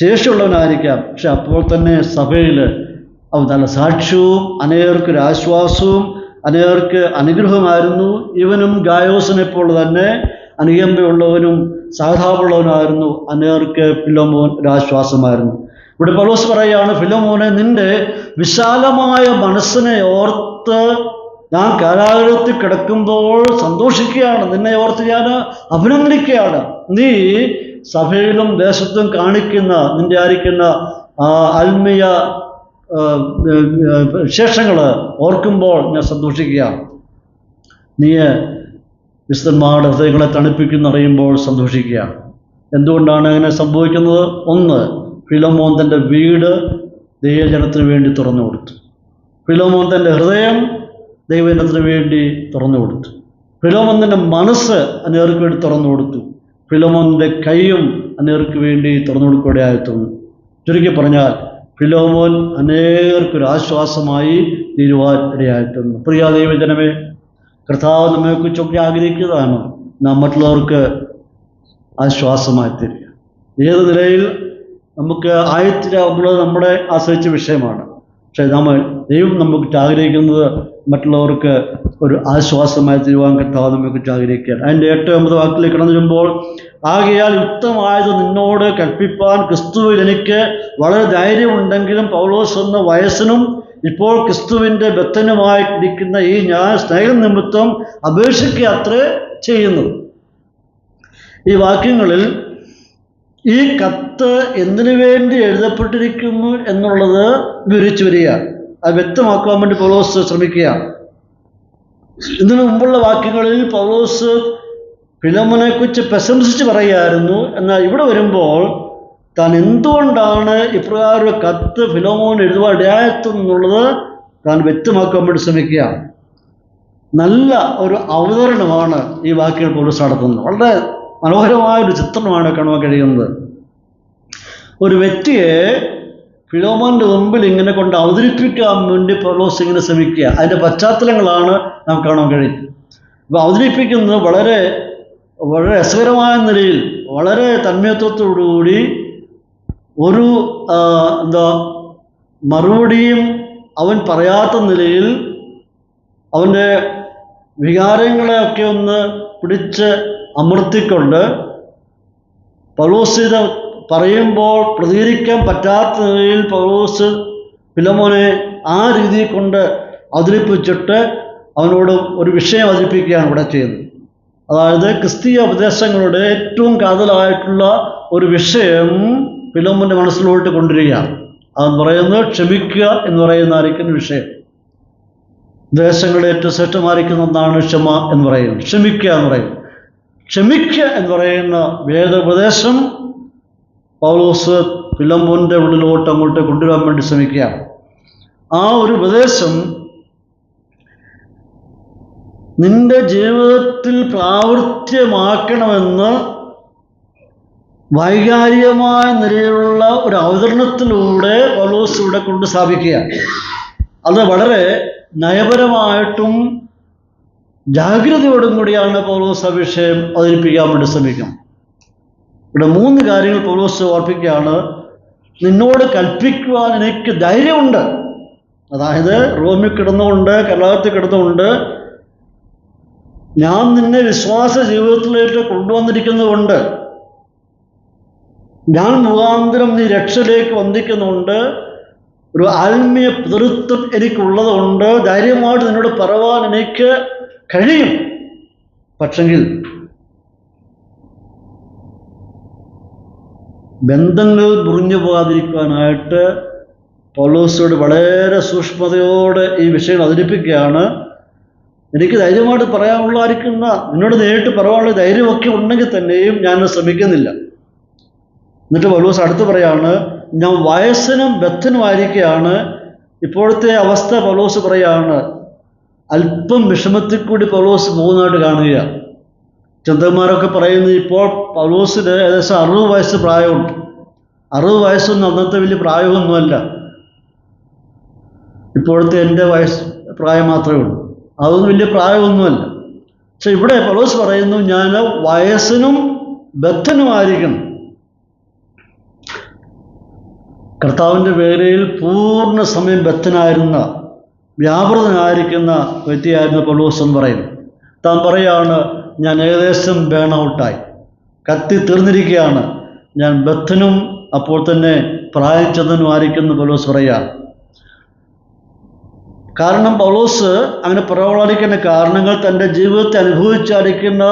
ശേഷിയുള്ളവനായിരിക്കാം. പക്ഷെ അപ്പോൾ തന്നെ സഭയിൽ അവൻ നല്ല സാക്ഷ്യവും അനേകർക്കൊരു ആശ്വാസവും അനേകർക്ക് അനുഗ്രഹമായിരുന്നു. ഇവനും ഗായോസിനെ പോലെ തന്നെ അനുകമ്പയുള്ളവനും സഹതാപമുള്ളവനായിരുന്നു. അനേകർക്ക് ഫിലോമോൻ ഒരു ആശ്വാസമായിരുന്നു. ഇവിടെ പൗലോസ് പറയുകയാണ്, ഫിലോമോനെ, നിന്റെ വിശാലമായ മനസ്സിനെ ഓർത്ത് ഞാൻ കാരാഗ്രഹത്തിൽ കിടക്കുമ്പോൾ സന്തോഷിക്കുകയാണ്, നിന്നെ ഓർത്ത് ഞാൻ അഭിനന്ദിക്കുകയാണ്. നീ സഭയിലും ദേശത്തും കാണിക്കുന്ന നിന്റെ ആയിരിക്കുന്ന ആത്മീയ വിശേഷങ്ങൾ ഓർക്കുമ്പോൾ ഞാൻ സന്തോഷിക്കുകയാണ്. നീ വിശുദ്ധന്മാരുടെ ഹൃദയങ്ങളെ തണുപ്പിക്കുന്നറിയുമ്പോൾ സന്തോഷിക്കുകയാണ്. എന്തുകൊണ്ടാണ് അങ്ങനെ സംഭവിക്കുന്നത്? ഒന്ന്, ഫിലോമോൻ തൻ്റെ വീട് ദൈവജനത്തിന് വേണ്ടി തുറന്നു കൊടുത്തു. ഫിലോമോൻ തൻ്റെ ഹൃദയം ദൈവജനത്തിന് വേണ്ടി തുറന്നു കൊടുത്തു. ഫിലോമോൻ്റെ മനസ്സ് അനേകർക്ക് വേണ്ടി തുറന്നു കൊടുത്തു. ഫിലോമോൻ്റെ കൈയും അനേകർക്ക് വേണ്ടി തുറന്നു കൊടുക്കുകയായിരുന്നു. ചുരുക്കി പറഞ്ഞാൽ ഫിലോമോൻ അനേകർക്കൊരു ആശ്വാസമായി തീരുവാൻ ഇടയായിട്ടുണ്ട്. പ്രിയ ദൈവജനമേ, കർത്താവ് നമ്മെക്കുറിച്ചൊക്കെ ആഗ്രഹിക്കുന്നതാണ് നാം മറ്റുള്ളവർക്ക് ആശ്വാസമായി തീരുക. ഏത് നിലയിൽ നമുക്ക് ആയിത്തീരാവുന്നത് നമ്മളെ ആശ്രയിച്ച വിഷയമാണ്. പക്ഷേ ദൈവം നമുക്ക് ആഗ്രഹിക്കുന്നത് മറ്റുള്ളവർക്ക് ഒരു ആശ്വാസമായി തീരുവാൻ കർത്താവ് നമ്മെക്കുറിച്ച് ആഗ്രഹിക്കുകയാണ്. അതിൻ്റെ 8-9 വാക്കിലേക്ക് കടന്നു വരുമ്പോൾ, ആകയാൽ യുക്തമായത് നിന്നോട് കൽപ്പിപ്പാൻ ക്രിസ്തുവിൽ എനിക്ക് വളരെ ധൈര്യമുണ്ടെങ്കിലും പൗലോസ് എന്ന വയസ്സിനും ഇപ്പോൾ ക്രിസ്തുവിൻ്റെ ബദ്ധനുമായി ഇരിക്കുന്ന ഈ ഞാൻ സ്നേഹനിമിത്തം അപേക്ഷിക്കത്രേ ചെയ്യുന്നത്. ഈ വാക്യങ്ങളിൽ ഈ കത്ത് എന്തിനു വേണ്ടി എഴുതപ്പെട്ടിരിക്കുന്നു എന്നുള്ളത് വിവരിച്ചു വരികയാണ്. അത് വ്യക്തമാക്കാൻ വേണ്ടി പൗലോസ് ശ്രമിക്കുകയാണ്. ഇതിനു മുമ്പുള്ള വാക്യങ്ങളിൽ പൗലോസ് ഫിലോമോനെക്കുറിച്ച് പ്രശംസിച്ച് പറയുകയായിരുന്നു. എന്നാൽ ഇവിടെ വരുമ്പോൾ താൻ എന്തുകൊണ്ടാണ് ഇപ്രകാരം ഒരു കത്ത് ഫിലോമോൻ എഴുതുവാൻ ഇടയായെന്നുള്ളത് താൻ വ്യക്തമാക്കാൻ വേണ്ടി ശ്രമിക്കുകയാണ്. നല്ല ഒരു അവതരണമാണ് ഈ വാക്യങ്ങൾ പൗലോസ് നടത്തുന്നത്. വളരെ മനോഹരമായൊരു ചിത്രമാണ് കാണുവാൻ കഴിയുന്നത്. ഒരു വ്യക്തിയെ ഫിലോമോൻ്റെ മുമ്പിൽ ഇങ്ങനെ കൊണ്ട് അവതരിപ്പിക്കാൻ വേണ്ടി പൗലോസ് ഇങ്ങനെ ശ്രമിക്കുക. അതിൻ്റെ പശ്ചാത്തലങ്ങളാണ് നാം കാണാൻ കഴിയുന്നത്. അപ്പോൾ അവതരിപ്പിക്കുന്നത് വളരെ വളരെ രസകരമായ നിലയിൽ, വളരെ തന്മയത്വത്തോടുകൂടി ഒരു മറുപടിയും അവൻ പറയാത്ത നിലയിൽ അവൻ്റെ വികാരങ്ങളെയൊക്കെ ഒന്ന് പിടിച്ച് അമർത്തിക്കൊണ്ട് പൗലോസ് ഇത് പറയുമ്പോൾ പ്രതികരിക്കാൻ പറ്റാത്ത നിലയിൽ പൗലോസ് ഫിലോമോനെ ആ രീതിയിൽ കൊണ്ട് അവതരിപ്പിച്ചിട്ട് അവനോട് ഒരു വിഷയം അവതരിപ്പിക്കുകയാണ് ഇവിടെ ചെയ്യുന്നത്. അതായത് ക്രിസ്തീയ ഉപദേശങ്ങളുടെ ഏറ്റവും കാതലായിട്ടുള്ള ഒരു വിഷയം ഫിലോമോൻ്റെ മനസ്സിലോട്ട് കൊണ്ടുവരികയാണ്. അത് പറയുന്നത് ക്ഷമിക്കുക എന്ന് പറയുന്നതായിരിക്കുന്ന വിഷയം. ദേശങ്ങളുടെ ഏറ്റവും ശ്രേഷ്ഠമായിരിക്കുന്ന ഒന്നാണ് ക്ഷമ എന്ന് പറയുന്നത്, ക്ഷമിക്കുക എന്ന് പറയുന്നത്. ക്ഷമിക്കുക എന്ന് പറയുന്ന വേദോപദേശം പൗലോസ് ഫിലോമോൻ്റെ ഉള്ളിലോട്ട് അങ്ങോട്ട് കൊണ്ടുവരാൻ വേണ്ടി ശ്രമിക്കുകയാണ്. ആ ഒരു ഉപദേശം നിന്റെ ജീവിതത്തിൽ പ്രാവർത്തികമാക്കണമെന്ന് വൈകാരികമായ നിലയിലുള്ള ഒരു അവതരണത്തിലൂടെ പൗലോസ് ഇവിടെ കൊണ്ട് സ്ഥാപിക്കുകയാണ്. അത് വളരെ നയപരമായിട്ടും ജാഗ്രതയോടും കൂടിയാണ് പൗലോസ് ആ വിഷയം അവതരിപ്പിക്കാൻ വേണ്ടി ശ്രമിക്കുന്നത്. ഇവിടെ 3 കാര്യങ്ങൾ പൗലോസ് ഓർപ്പിക്കുകയാണ്. നിന്നോട് കൽപ്പിക്കുവാൻ എനിക്ക് ധൈര്യമുണ്ട്. അതായത് റോമിൽ കിടന്നുകൊണ്ട്, കലാപത്തിൽ കിടന്നുകൊണ്ട് ഞാൻ നിന്നെ വിശ്വാസ ജീവിതത്തിലേക്ക് കൊണ്ടുവന്നിരിക്കുന്നതുകൊണ്ട്, ഞാൻ മുഖാന്തരം നീ രക്ഷയിലേക്ക് വന്നിരിക്കുന്നുണ്ട്, ഒരു ആത്മീയ പിതൃത്വം എനിക്കുള്ളതുകൊണ്ട് ധൈര്യമായിട്ട് നിന്നോട് പറയുവാൻ എനിക്ക് കഴിയും. പക്ഷെങ്കിൽ ബന്ധങ്ങൾ മുറിഞ്ഞു പോകാതിരിക്കാനായിട്ട് പൗലോസോട് വളരെ സൂക്ഷ്മതയോടെ ഈ വിഷയം അവതരിപ്പിക്കുകയാണ്. എനിക്ക് ധൈര്യമായിട്ട് പറയാനുള്ളതായിരിക്കുന്ന, നിന്നോട് നേരിട്ട് പറയാനുള്ള ധൈര്യമൊക്കെ ഉണ്ടെങ്കിൽ തന്നെയും ഞാൻ ശ്രമിക്കുന്നില്ല. എന്നിട്ട് പൗലോസ് അടുത്ത് പറയാണ്, ഞാൻ വയസ്സനും ബദ്ധനുമായിരിക്കുകയാണ്. ഇപ്പോഴത്തെ അവസ്ഥ പൗലോസ് പറയാണ്, അല്പം വിഷമത്തിൽ കൂടി പൗലോസ് പോകുന്നതായിട്ട് കാണുക. ചിന്തകന്മാരൊക്കെ പറയുന്നത് ഇപ്പോൾ പൗലോസിന് ഏകദേശം 60 വയസ്സ് പ്രായമുണ്ട്. 60 വയസ്സൊന്നും അന്നത്തെ വലിയ പ്രായമൊന്നുമല്ല. ഇപ്പോഴത്തെ എൻ്റെ പ്രായം മാത്രമേ ഉള്ളൂ. അതൊന്നും വലിയ പ്രായമൊന്നുമല്ല. പക്ഷെ ഇവിടെ പൗലോസ് പറയുന്നു, ഞാൻ വയസ്സിനും ബദ്ധനുമായിരിക്കണം. കർത്താവിൻ്റെ വേലയിൽ പൂർണ്ണ സമയം ബദ്ധനായിരുന്ന, വ്യാപൃതനായിരിക്കുന്ന വ്യക്തിയായിരുന്ന പൗലോസ് എന്ന് പറയുന്നു. താൻ പറയാണ്, ഞാൻ ഏകദേശം ബേൺ ഔട്ടായി, കത്തി തീർന്നിരിക്കുകയാണ്, ഞാൻ ബദ്ധനും അപ്പോൾ തന്നെ പ്രായം ചെന്നനുമായിരിക്കുന്ന പൗലോസ് പറയുക. കാരണം പൗലോസ് അങ്ങനെ പ്രവർത്തിക്കുന്ന കാരണങ്ങൾ തൻ്റെ ജീവിതത്തിൽ അനുഭവിച്ചായിരിക്കുന്ന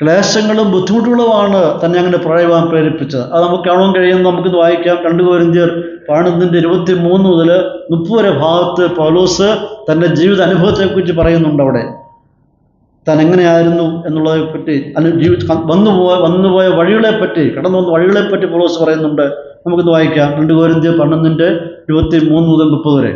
ക്ലേശങ്ങളും ബുദ്ധിമുട്ടുകളുമാണ് തന്നെ അങ്ങനെ പറയുവാൻ പ്രേരിപ്പിച്ചത്. അത് നമുക്ക് കാണാൻ കഴിയുന്നത് നമുക്കിത് വായിക്കാം. 2 കൊരിന്ത്യർ 12:23 മുതൽ 30 വരെ ഭാഗത്ത് പൗലോസ് തൻ്റെ ജീവിത അനുഭവത്തെക്കുറിച്ച് പറയുന്നുണ്ട്. അവിടെ താൻ എങ്ങനെയായിരുന്നു എന്നുള്ളതിനെപ്പറ്റി, വന്നുപോയ വഴികളെപ്പറ്റി, കടന്നു വന്ന വഴികളെപ്പറ്റി പൗലോസ് പറയുന്നുണ്ട്. നമുക്കിത് വായിക്കാം. 2 കൊരിന്ത്യർ 12:23 മുതൽ 30 വരെ.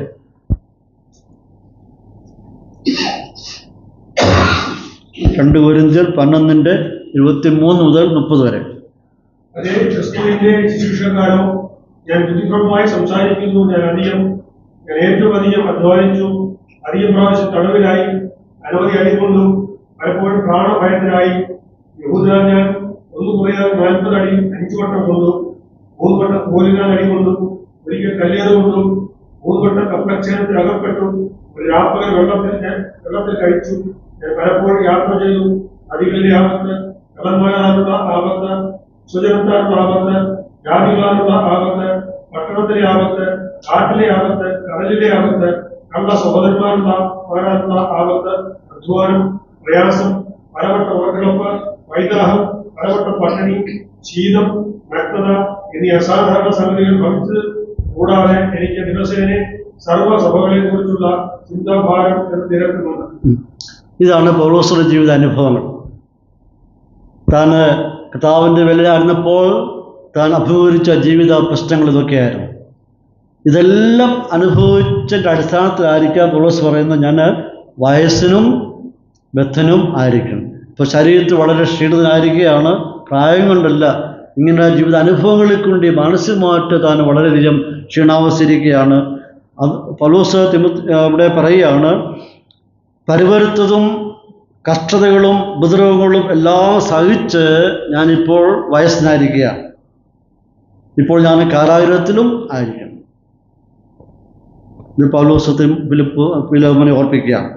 2 കൊരിന്ത്യർ 12:23 മുതൽ 30 വരെ. അതേ ക്രിസ്തുവിന്റെ ശുശ്രൂഷക്കാരോ, ഞാൻ ബുദ്ധിപരമായി സംസാരിക്കുന്നു. ഞാൻ ഏറ്റവും അധികം അധ്വാനിച്ചു, അധികം പ്രാവശ്യം തടവിലായി, അനവധി അടികൊണ്ടു, പലപ്പോഴും പ്രാണഭയത്തിനായി. യഹൂദനാൽ ഞാൻ 1 കുറയാതെ 40 അടി 5 വട്ടം കൊണ്ടു, 3 വട്ടം കോലിനാൽ അടി കൊണ്ടു, ഒരിക്കൽ കല്ലേറ് കൊണ്ടു, 3 വട്ടം കപ്പച്ചേരത്തിൽ അകപ്പെട്ടു, ഒരു രാപ്പകൽ വെള്ളത്തിൽ കഴിച്ചു. ഞാൻ പലപ്പോഴും യാത്ര ചെയ്തു, അടികളുടെ ആപത്ത്, കള്ളന്മാരാനുള്ള ആപത്ത്, സുജനത്താനുള്ള ആപത്ത്, ജാതികളാലുള്ള ആപത്ത്, പട്ടണത്തിലെ ആപത്ത്, കാട്ടിലെ ആപത്ത്, കടലിലെ ആപത്ത്, കള്ള സഹോദരന്മാരുള്ള ആപത്ത്, അധ്വാനം, പ്രയാസം, പലവട്ട ഉറക്കിളപ്പ്, വൈദാഹം, പലവട്ട പട്ടിണി, ശീതം, നഗ്നത എന്നീ അസാധാരണ സംഗതികൾ ഭവിച്ചത് കൂടാതെ എനിക്ക് ദിവസേനെ സർവ്വസഭകളെ കുറിച്ചുള്ള ചിന്താഭാരം എന്ന് നിരക്കുന്നുണ്ട്. ഇതാണ് പൗലോസിന്റെ ജീവിത അനുഭവങ്ങൾ. താൻ കർത്താവിൻ്റെ വിലയായിരുന്നപ്പോൾ താൻ അഭിമുഖീകരിച്ച ജീവിത പ്രശ്നങ്ങൾ ഇതൊക്കെയായിരുന്നു. ഇതെല്ലാം അനുഭവിച്ചതിൻ്റെ അടിസ്ഥാനത്തിലായിരിക്കാം പൗലോസ് പറയുന്നത്, ഞാൻ വയസ്സിനും ബദ്ധനും ആയിരിക്കണം. ഇപ്പോൾ ശരീരത്തിൽ വളരെ ക്ഷീണിതനായിരിക്കുകയാണ്. പ്രായം കൊണ്ടല്ല, ഇങ്ങനെ ജീവിത അനുഭവങ്ങളിൽ കൊണ്ട് മാനസികമായിട്ട് താൻ വളരെയധികം ക്ഷീണാവസ്ഥയിരിക്കുകയാണ്. അത് പൗലോസ് ഇവിടെ പറയുകയാണ്, പരിവരുത്തതും കഷ്ടതകളും ഉപദ്രവങ്ങളും എല്ലാം സഹിച്ച് ഞാനിപ്പോൾ വയസ്സനായിരിക്കുകയാണ്. ഇപ്പോൾ ഞാൻ കാരാഗൃഹത്തിലും ആയിരിക്കണം. ഇത് പൗലോസ് ഫിലോമോനെ ഓർപ്പിക്കുകയാണ്.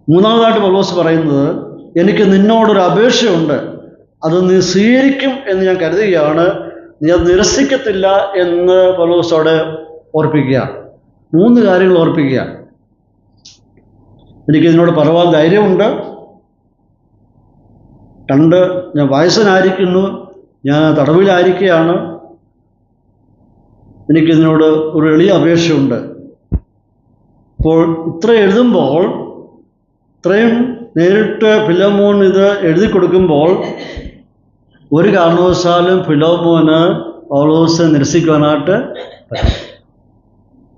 മൂന്നാമതായിട്ട് പൗലോസ് പറയുന്നത്, എനിക്ക് നിന്നോടൊരു അപേക്ഷയുണ്ട്, അത് നീ സ്വീകരിക്കും എന്ന് ഞാൻ കരുതുകയാണ്, നീ അത് നിരസിക്കത്തില്ല എന്ന് പൗലോസ് അവിടെ ഓർപ്പിക്കുകയാണ്. 3 കാര്യങ്ങൾ ഓർപ്പിക്കുകയാണ്. എനിക്കിതിനോട് പറയുവാൻ ധൈര്യമുണ്ട്. 2, ഞാൻ വയസ്സനായിരിക്കുന്നു, ഞാൻ തടവിലായിരിക്കുകയാണ്. എനിക്കിതിനോട് ഒരു എളിയ അപേക്ഷയുണ്ട്. അപ്പോൾ ഇത്ര എഴുതുമ്പോൾ, ഇത്രയും നേരിട്ട് ഫിലോമോൻ ഇത് എഴുതി കൊടുക്കുമ്പോൾ ഒരു കാരണവശാലും ഫിലോമോന് പൗലോസിനെ നിരസിക്കുവാനായിട്ട് പറ്റും.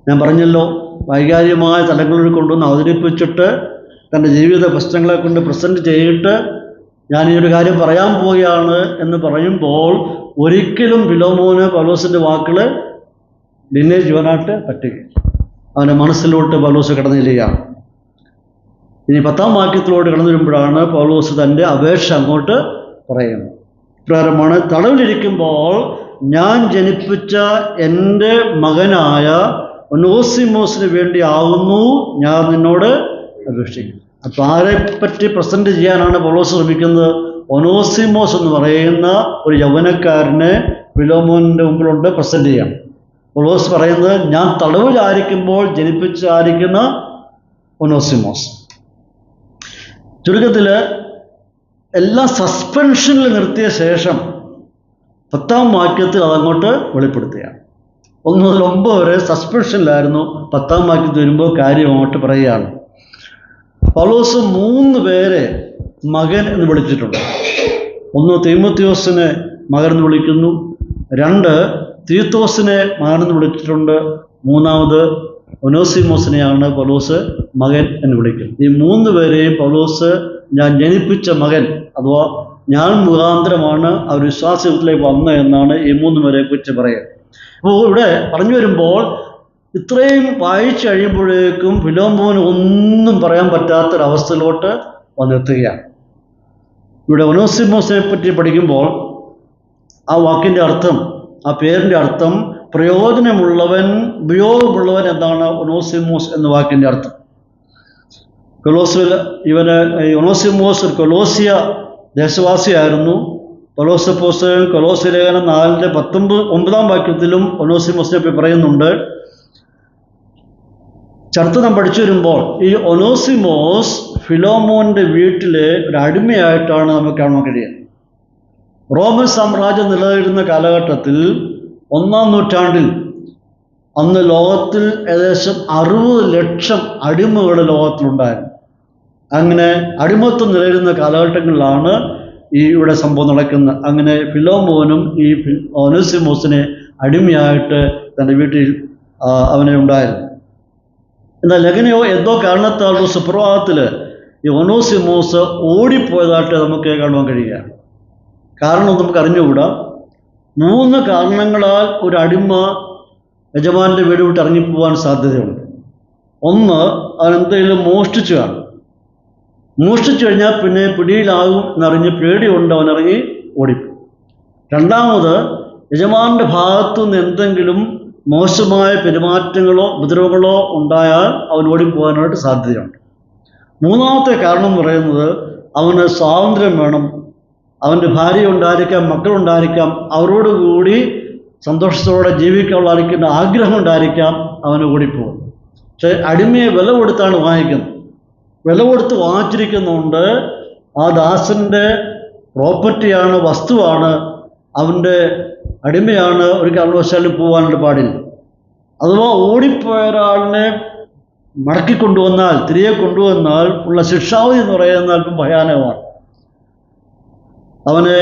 ഞാൻ പറഞ്ഞല്ലോ, വൈകാരികമായ തലങ്ങളിൽ കൊണ്ടുവന്ന് അവതരിപ്പിച്ചിട്ട് തൻ്റെ ജീവിത പ്രശ്നങ്ങളെ കൊണ്ട് പ്രസൻറ്റ് ചെയ്തിട്ട് ഞാൻ ഈ ഒരു കാര്യം പറയാൻ പോവുകയാണ് എന്ന് പറയുമ്പോൾ ഒരിക്കലും ഫിലോമോന് പൗലോസിൻ്റെ വാക്കുകൾ ഡിനേ ചെയ്യുവാനായിട്ട് പറ്റുക. അവൻ്റെ മനസ്സിലോട്ട് പൗലോസ് കടന്നു ചെല്ലുകയാണ്. ഇനി 10-ാം വാക്യത്തിലോട്ട് കടന്നു വരുമ്പോഴാണ് പൗലോസ് തൻ്റെ അപേക്ഷ അങ്ങോട്ട് പറയുന്നത്. ഇപ്രകാരമാണ്: തടവിലിരിക്കുമ്പോൾ ഞാൻ ജനിപ്പിച്ച എൻ്റെ മകനായ ഒനോസിമോസിന് വേണ്ടി ആവുന്നു ഞാൻ നിന്നോട് അപേക്ഷിക്കുന്നു. അപ്പോൾ ആരെപ്പറ്റി പ്രസൻറ്റ് ചെയ്യാനാണ് പൗലോസ് ശ്രമിക്കുന്നത്? ഒനോസിമോസ് എന്ന് പറയുന്ന ഒരു യൗവനക്കാരനെ ഫിലോമോനിൻ്റെ മുമ്പിലുണ്ട് പ്രസൻറ്റ് ചെയ്യാം. പൗലോസ് പറയുന്നത് ഞാൻ തടവിലായിരിക്കുമ്പോൾ ജനിപ്പിച്ചായിരിക്കുന്ന ഒനോസിമോസ്. ചുരുക്കത്തിൽ എല്ലാം സസ്പെൻഷനിൽ നിർത്തിയ ശേഷം 10-ാം വാക്യത്തിൽ അതങ്ങോട്ട് വെളിപ്പെടുത്തുകയാണ്. 1 മുതൽ 9 വരെ സസ്പെൻഷനിലായിരുന്നു. 10-ാം വാക്യത്തിൽ വരുമ്പോൾ കാര്യം അങ്ങോട്ട് പറയുകയാണ്. പൗലോസ് 3 പേരെ മകൻ എന്ന് വിളിച്ചിട്ടുണ്ട്. 1 തീമോത്തിയോസിനെ മകൻ എന്ന് വിളിക്കുന്നു, 2 തീത്തോസിനെ മകൻ എന്ന് വിളിച്ചിട്ടുണ്ട്, 3-ാമത് ഒനോസിമോസിനെയാണ് പൗലോസ് മകൻ എന്ന് വിളിക്കുന്നത്. ഈ 3 പേരെയും പൗലോസ് ഞാൻ ജനിപ്പിച്ച മകൻ അഥവാ ഞാൻ മുഖാന്തരമാണ് അവർ വിശ്വാസത്തിലേക്ക് വന്നത് എന്നാണ് ഈ 3 പേരെ കുറിച്ച് പറയുക. അപ്പോൾ ഇവിടെ പറഞ്ഞു വരുമ്പോൾ ഇത്രയും വായിച്ചു കഴിയുമ്പോഴേക്കും ഫിലോമോന് ഒന്നും പറയാൻ പറ്റാത്തൊരവസ്ഥയിലോട്ട് വന്നെത്തുകയാണ്. ഇവിടെ ഒനോസിമോസിനെ പറ്റി പഠിക്കുമ്പോൾ ആ വാക്കിൻ്റെ അർത്ഥം, ആ പേരിൻ്റെ അർത്ഥം പ്രയോജനമുള്ളവൻ, ഉപയോഗമുള്ളവൻ എന്നാണ് ഒനോസിമോസ് എന്ന വാക്കിൻ്റെ അർത്ഥം. ഒനോസിമോസ് ഒരു കൊലോസിയ ദേശവാസിയായിരുന്നു. കൊലോസ്യ അപ്പോസ്തലൻ കൊലോസ്യ ലേഖനം 4:19 വാക്യത്തിലും ഒനോസിമോസിനെ പറ്റി പറയുന്നുണ്ട്. ചർച്ച നാം പഠിച്ചു വരുമ്പോൾ ഈ ഒനോസിമോസ് ഫിലോമോൻ്റെ വീട്ടിലെ ഒരു അടിമയായിട്ടാണ് നമുക്ക് കാണാൻ കഴിയുക. റോമൻ സാമ്രാജ്യം നിലനിൽക്കുന്ന കാലഘട്ടത്തിൽ 1-ാം നൂറ്റാണ്ടിൽ അന്ന് ലോകത്തിൽ ഏകദേശം 60 ലക്ഷം അടിമകൾ ലോകത്തിലുണ്ടായിരുന്നു. അങ്ങനെ അടിമത്വം നിലനിൽക്കുന്ന കാലഘട്ടങ്ങളിലാണ് ഈ ഇവിടെ സംഭവം നടക്കുന്നത്. അങ്ങനെ ഫിലോമോനും ഈ ഒനോസിമോസിനെ അടിമയായിട്ട് തൻ്റെ വീട്ടിൽ അവനെ ഉണ്ടായിരുന്നു. എന്നാൽ എങ്ങനെയോ എന്തോ കാരണത്താൽ സുപ്രഭാതത്തിൽ ഈ ഒനോസിമോസ് ഓടിപ്പോയതായിട്ട് നമുക്ക് കാണുവാൻ കഴിയുക. കാരണം നമുക്ക് അറിഞ്ഞുകൂടാ. 3 കാരണങ്ങളാൽ ഒരു അടിമ യജമാൻ്റെ വീട് വിട്ട് ഇറങ്ങിപ്പോവാൻ സാധ്യതയുണ്ട്. 1, അവൻ എന്തെങ്കിലും മോഷ്ടിച്ചു കാണും. മോഷ്ടിച്ചു കഴിഞ്ഞാൽ പിന്നെ പിടിയിലാകും എന്നറിഞ്ഞ് പേടിയുണ്ട്, അവൻ ഇറങ്ങി ഓടിപ്പോകും. 2ാമത്, യജമാൻ്റെ ഭാഗത്തുനിന്ന് എന്തെങ്കിലും മോശമായ പെരുമാറ്റങ്ങളോ ഉപദ്രവങ്ങളോ ഉണ്ടായാൽ അവൻ ഓടിപ്പോകാനായിട്ട് സാധ്യതയുണ്ട്. 3ാമത്തെ കാരണം എന്ന് പറയുന്നത് അവന് സ്വാതന്ത്ര്യം വേണം. അവൻ്റെ ഭാര്യ ഉണ്ടായിരിക്കാം, മക്കളുണ്ടായിരിക്കാം, അവരോടുകൂടി സന്തോഷത്തോടെ ജീവിക്കാനുള്ള ആഗ്രഹം ഉണ്ടായിരിക്കാം, അവന് ഓടിപ്പോകും. പക്ഷെ അടിമയെ വില കൊടുത്താണ് വാങ്ങിക്കുന്നത്. വില കൊടുത്ത് വാങ്ങിച്ചിരിക്കുന്നുണ്ട്. ആ ദാസൻ്റെ പ്രോപ്പർട്ടിയാണ്, വസ്തുവാണ്, അവൻ്റെ അടിമയാണ്. ഒരു കാരണവശാലും പോകാനായിട്ട് പാടില്ല. അഥവാ ഓടിപ്പോയ ഒരാളിനെ മടക്കിക്കൊണ്ടുവന്നാൽ, തിരികെ കൊണ്ടുവന്നാൽ ഉള്ള ശിക്ഷാവധി എന്ന് പറയുന്നത് അല്പം ഭയാനകമാണ്. അവന്